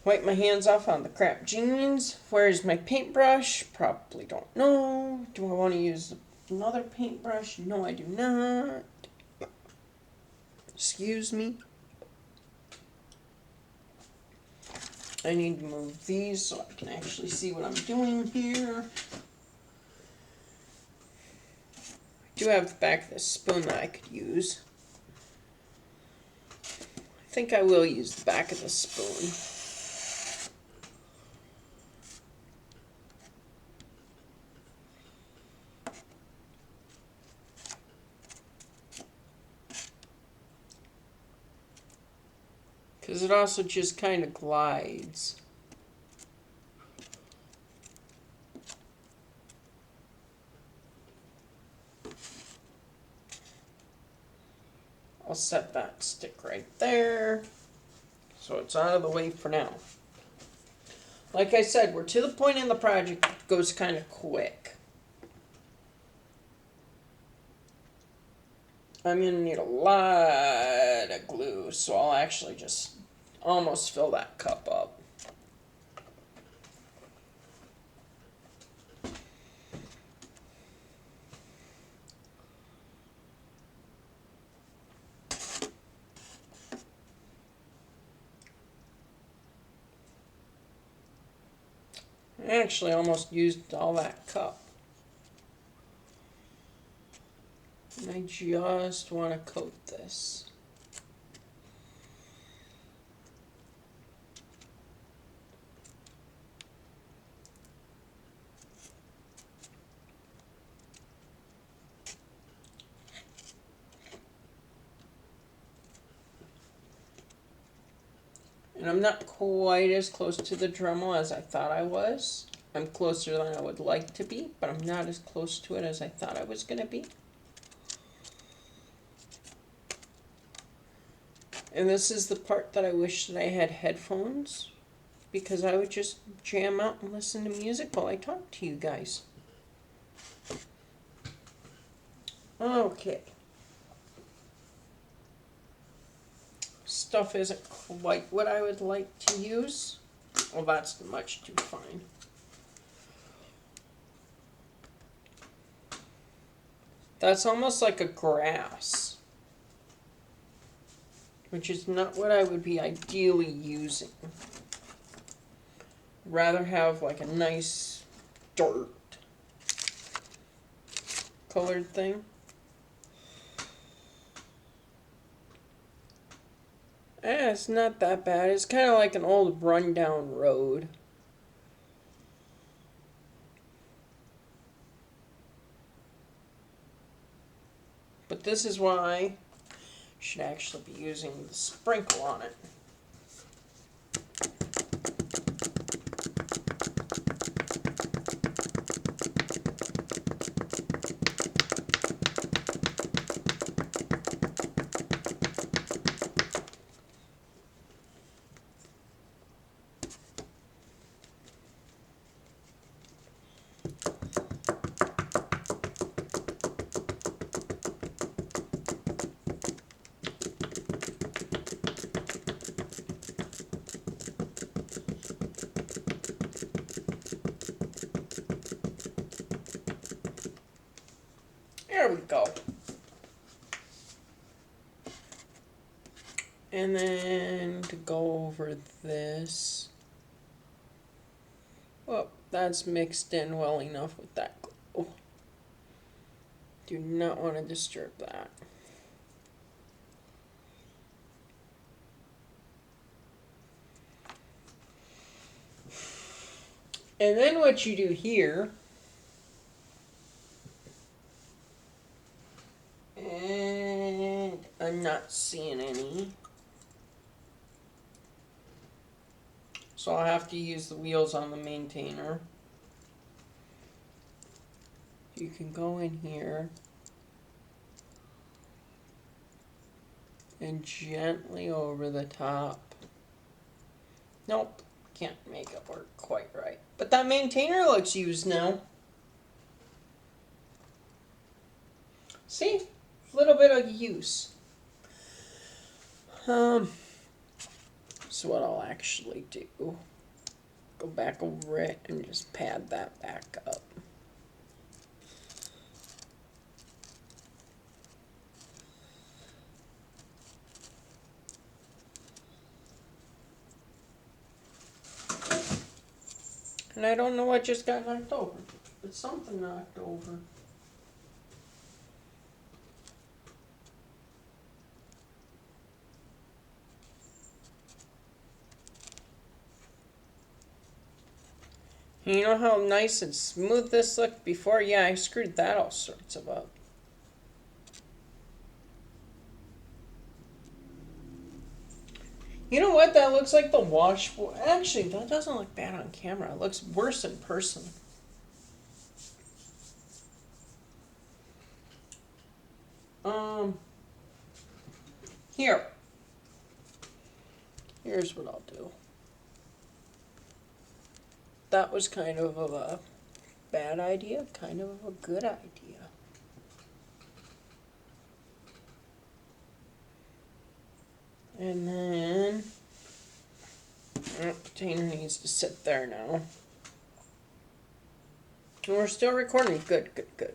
Wipe my hands off on the crap jeans. Where's my paintbrush? Probably don't know. Do I want to use another paintbrush? No, I do not. Excuse me. I need to move these so I can actually see what I'm doing here. I do have the back of this spoon that I could use. I think I will use the back of the spoon. Because it also just kind of glides. I'll set that stick right there. So it's out of the way for now. Like I said, we're to the point in the project that goes kind of quick. I'm going to need a lot of glue, so I'll actually just almost fill that cup up. I actually almost used all that cup. And I just want to coat this. And I'm not quite as close to the Dremel as I thought I was. I'm closer than I would like to be, but I'm not as close to it as I thought I was going to be. And this is the part that I wish that I had headphones, because I would just jam out and listen to music while I talk to you guys. Okay. Stuff isn't quite what I would like to use. Well, that's much too fine. That's almost like a grass, which is not what I would be ideally using. I'd rather have like a nice dirt colored thing. It's not that bad. It's kind of like an old rundown road. But this is why I should actually be using the sprinkle on it. There we go. And then to go over this. Well, that's mixed in well enough with that glue. Do not want to disturb that. And then what you do here, and I'm not seeing any, so I'll have to use the wheels on the maintainer. You can go in here and gently over the top. Nope, can't make it work quite right. But that maintainer looks used now. See? A little bit of use. So what I'll actually do, go back over it and just pad that back up. And I don't know what just got knocked over, but something knocked over. You know how nice and smooth this looked before? Yeah, I screwed that all sorts of up. You know what? That looks like the washboard. Actually, that doesn't look bad on camera. It looks worse in person. Here. Here's what I'll do. That was kind of a bad idea, kind of a good idea. And then the container needs to sit there now. And we're still recording. Good, good, good.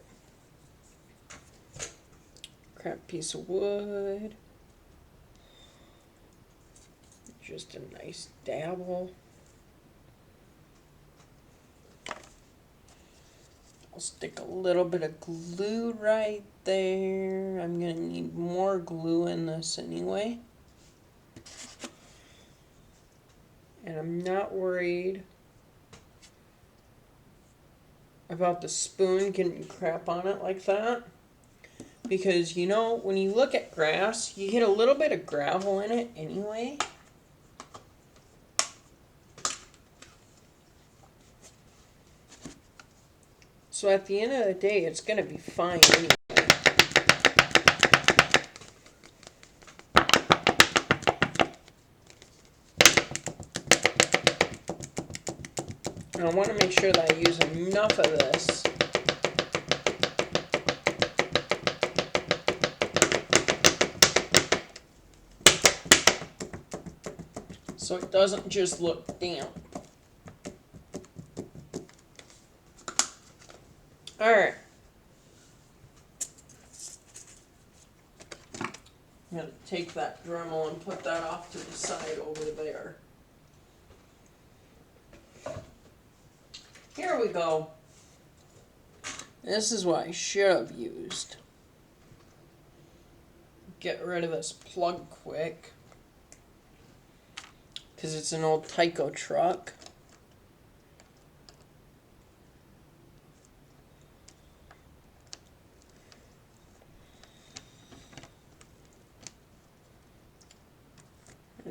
Crap piece of wood. Just a nice dabble. I'll stick a little bit of glue right there. I'm going to need more glue in this anyway. And I'm not worried about the spoon getting crap on it like that. Because, you know, when you look at grass, you get a little bit of gravel in it anyway. So at the end of the day, it's going to be fine anyway. And I want to make sure that I use enough of this so it doesn't just look damp. Alright. I'm going to take that Dremel and put that off to the side over there. Here we go. This is what I should have used. Get rid of this plug quick. Because it's an old Tyco truck.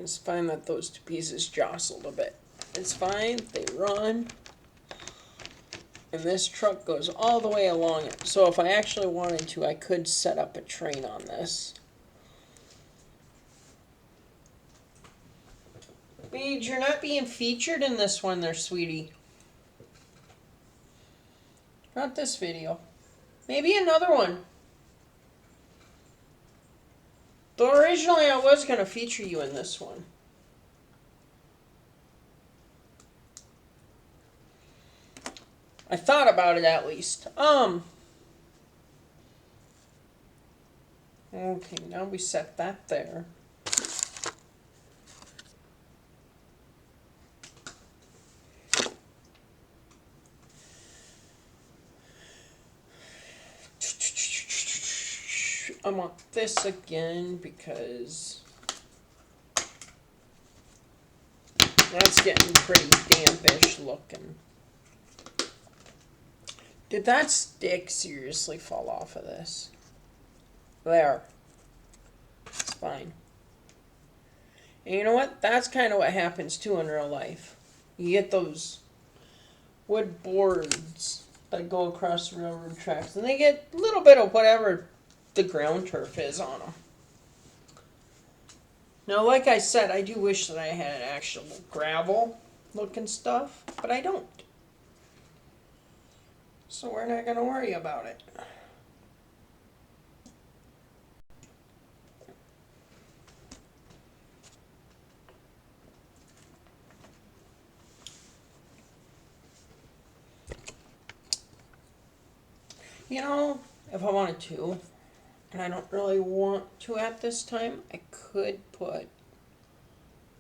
It's fine that those two pieces jostled a bit. It's fine, they run. And this truck goes all the way along it. So if I actually wanted to, I could set up a train on this. Beej, you're not being featured in this one there, sweetie. Not this video. Maybe another one. Though originally I was going to feature you in this one. I thought about it at least. Okay, now we set that there. I want this again because that's getting pretty dampish looking. Did that stick seriously fall off of this? There. It's fine. And you know what? That's kind of what happens too in real life. You get those wood boards that go across the railroad tracks, and they get a little bit of whatever the ground turf is on them. Now, like I said, I do wish that I had actual gravel looking stuff, but I don't. So we're not going to worry about it. You know, if I wanted to, and I don't really want to at this time, I could put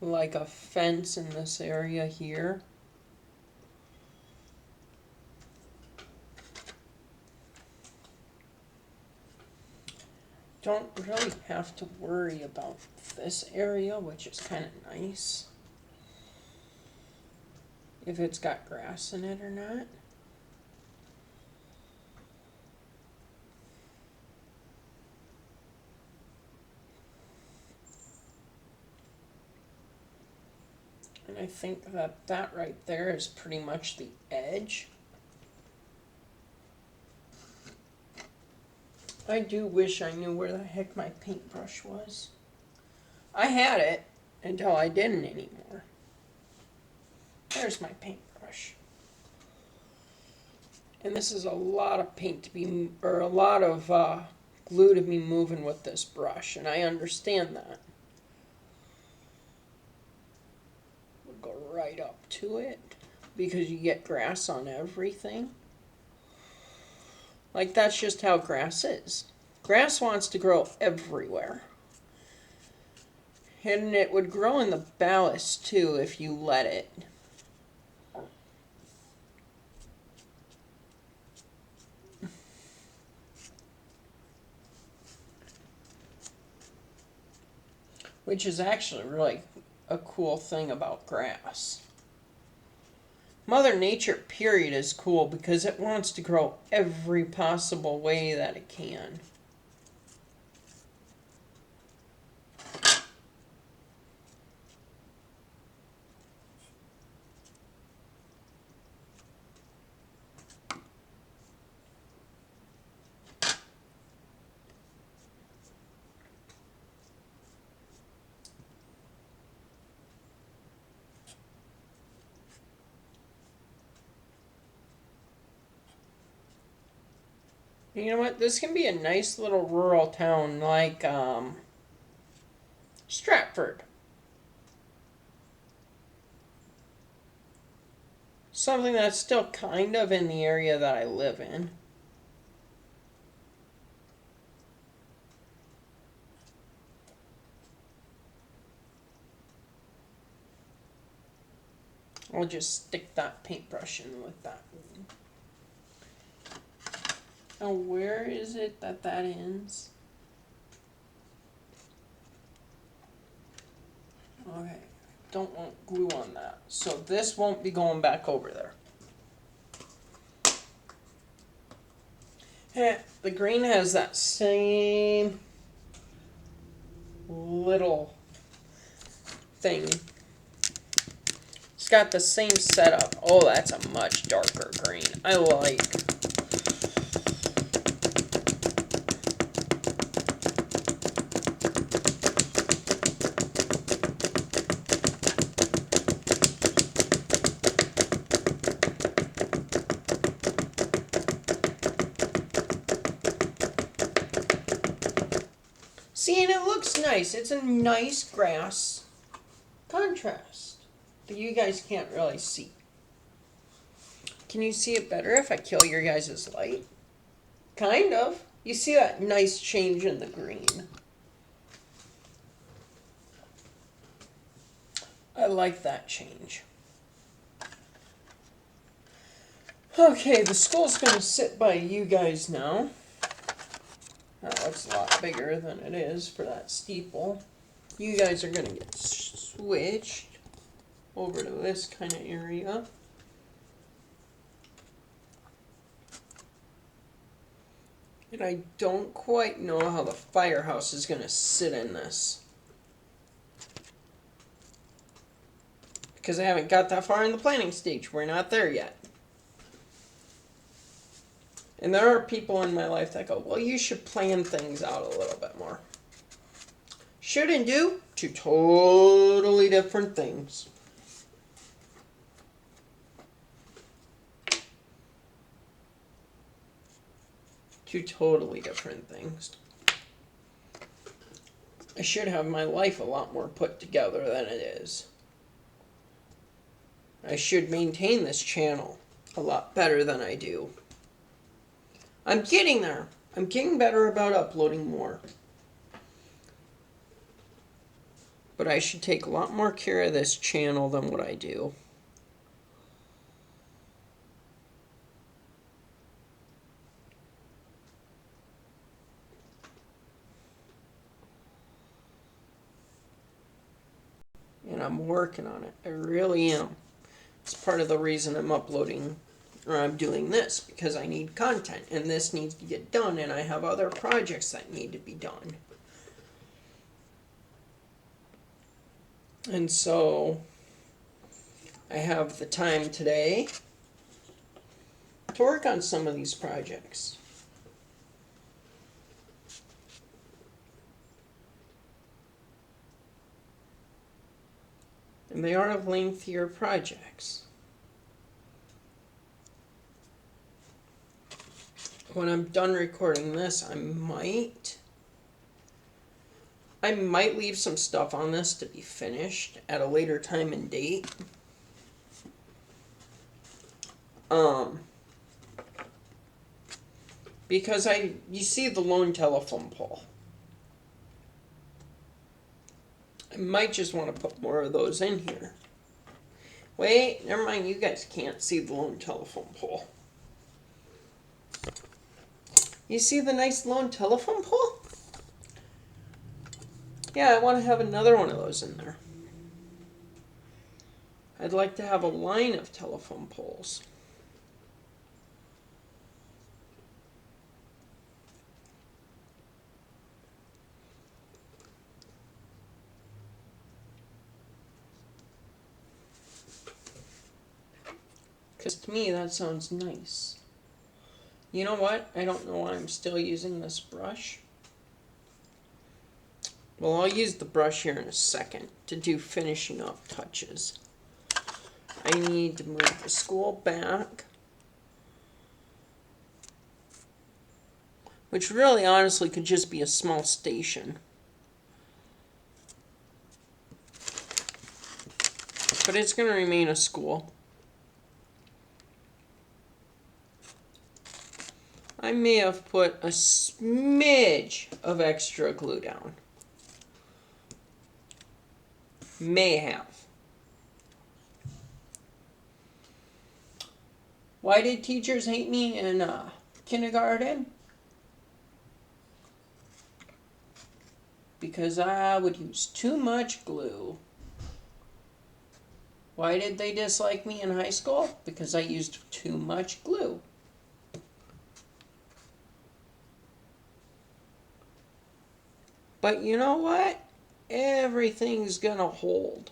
like a fence in this area here. Don't really have to worry about this area, which is kind of nice. If it's got grass in it or not. And I think that that right there is pretty much the edge. I do wish I knew where the heck my paintbrush was. I had it until I didn't anymore. There's my paintbrush. And this is a lot of paint to be, or a lot of glue to be moving with this brush, and I understand that. We'll go right up to it because you get grass on everything. Like, that's just how grass is. Grass wants to grow everywhere. And it would grow in the ballast too if you let it. Which is actually really a cool thing about grass. Mother Nature, period, is cool because it wants to grow every possible way that it can. You know what? This can be a nice little rural town like Stratford. Something that's still kind of in the area that I live in. I'll just stick that paintbrush in with that. Now, where is it that that ends? Okay, don't want glue on that. So this won't be going back over there. The green has that same little thing. It's got the same setup. Oh, that's a much darker green. I like. See, and it looks nice. It's a nice grass contrast that you guys can't really see. Can you see it better if I kill your guys' light? Kind of. You see that nice change in the green? I like that change. Okay, the school's going to sit by you guys now. That looks a lot bigger than it is for that steeple. You guys are going to get switched over to this kind of area. And I don't quite know how the firehouse is going to sit in this, because I haven't got that far in the planning stage. We're not there yet. And there are people in my life that go, well, you should plan things out a little bit more. Should and do, two totally different things. Two totally different things. I should have my life a lot more put together than it is. I should maintain this channel a lot better than I do. I'm getting there. I'm getting better about uploading more. But I should take a lot more care of this channel than what I do. And I'm working on it. I really am. It's part of the reason I'm uploading, or I'm doing this, because I need content, and this needs to get done, and I have other projects that need to be done. And so I have the time today to work on some of these projects. And they are lengthier projects. When I'm done recording this, I might leave some stuff on this to be finished at a later time and date. Because you see the lone telephone pole. I might just want to put more of those in here. Wait, never mind, you guys can't see the lone telephone pole. You see the nice lone telephone pole? Yeah, I want to have another one of those in there. I'd like to have a line of telephone poles. Because to me, that sounds nice. You know what? I don't know why I'm still using this brush. Well, I'll use the brush here in a second to do finishing up touches. I need to move the school back, which really honestly could just be a small station. But it's going to remain a school. I may have put a smidge of extra glue down. May have. Why did teachers hate me in kindergarten? Because I would use too much glue. Why did they dislike me in high school? Because I used too much glue. But you know what? Everything's gonna hold.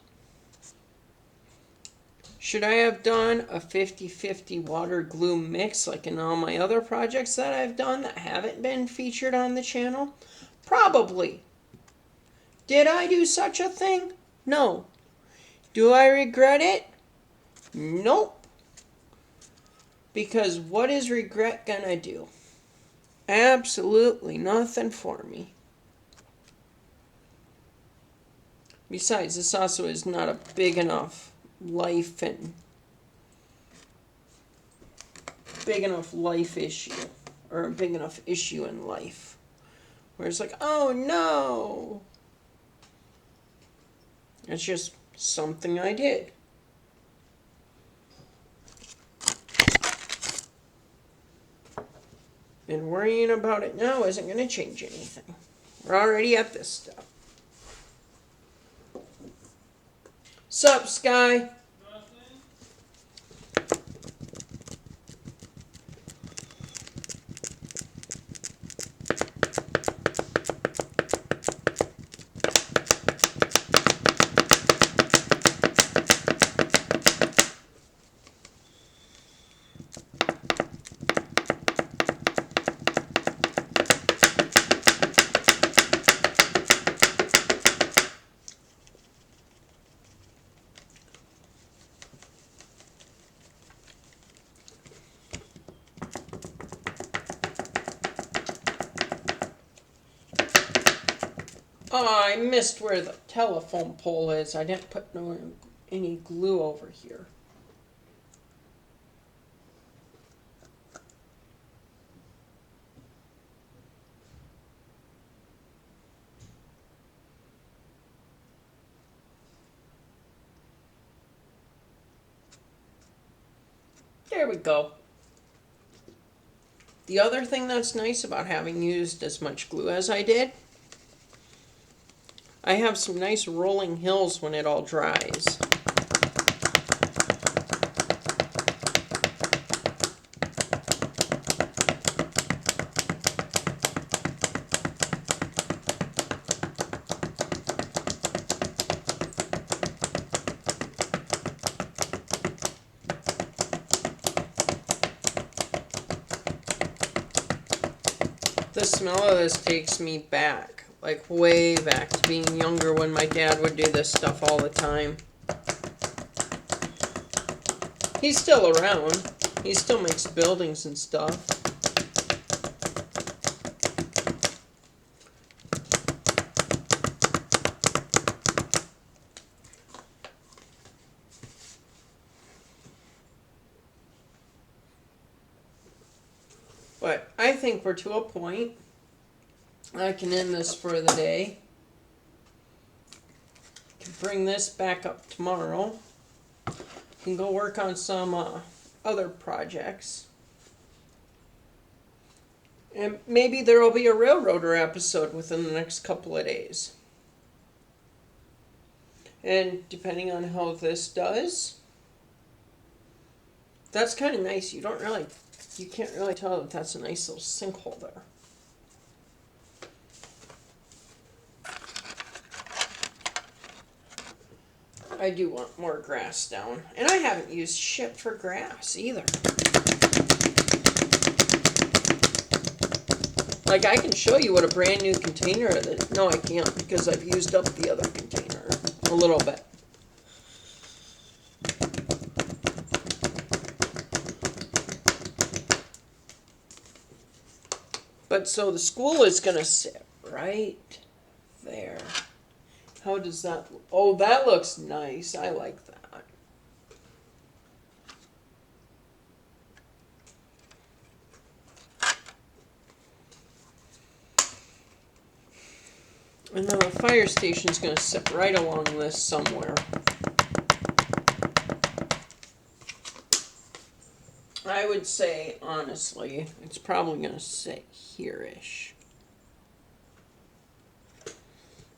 Should I have done a 50-50 water glue mix like in all my other projects that I've done that haven't been featured on the channel? Probably. Did I do such a thing? No. Do I regret it? Nope. Because what is regret gonna do? Absolutely nothing for me. Besides, this also is not a big enough life issue. or a big enough issue in life where it's like, oh no. It's just something I did. And worrying about it now isn't going to change anything. We're already at this step. Sup, Sky? Oh, I missed where the telephone pole is. I didn't put any glue over here. There we go. The other thing that's nice about having used as much glue as I did, I have some nice rolling hills when it all dries. The smell of this takes me back, like way back to being younger when my dad would do this stuff all the time. He's still around. He still makes buildings and stuff. But I think we're to a point. I can end this for the day. Can bring this back up tomorrow. Can go work on some other projects. And maybe there will be a Railroader episode within the next couple of days. And depending on how this does, that's kind of nice. You can't really tell that that's a nice little sinkhole there. I do want more grass down. And I haven't used shit for grass either. Like, I can show you what a brand new container is. No, I can't, because I've used up the other container a little bit. But so the school is going to sit right there. How does that look? Oh, that looks nice. I like that. And then the fire station's going to sit right along this somewhere. I would say, honestly, it's probably going to sit here-ish.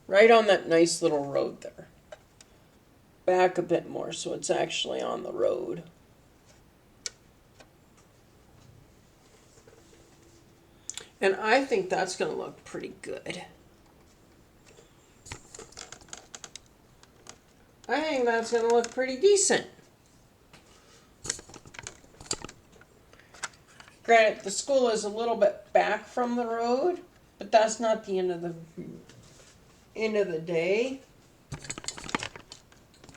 Right on that nice little road there. Back a bit more so it's actually on the road. And I think that's going to look pretty good. I think that's going to look pretty decent. Granted, the school is a little bit back from the road, but that's not the end of the day.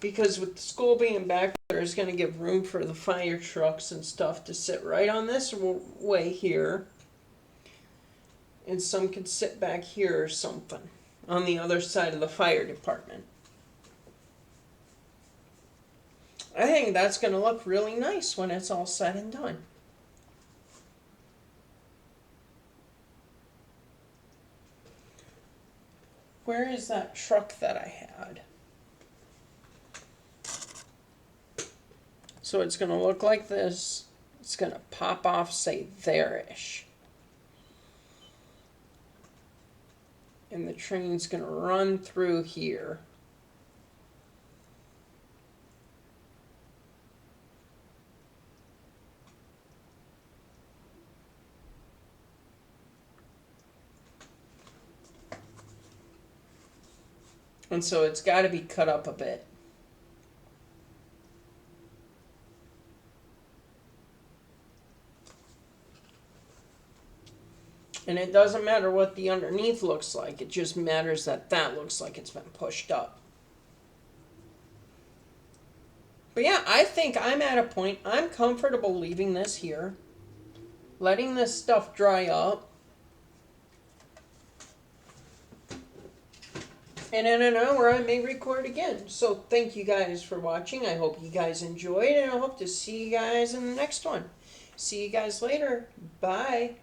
Because with the school being back there, is going to give room for the fire trucks and stuff to sit right on this way here. And some could sit back here or something on the other side of the fire department. I think that's going to look really nice when it's all said and done. where is that truck that I had? So it's going to look like this. It's going to pop off, say, there-ish. And the train's going to run through here. And so it's got to be cut up a bit. And it doesn't matter what the underneath looks like. It just matters that that looks like it's been pushed up. But yeah, I think I'm at a point, I'm comfortable leaving this here. Letting this stuff dry up. And in an hour, I may record again. So thank you guys for watching. I hope you guys enjoyed, and I hope to see you guys in the next one. See you guys later. Bye.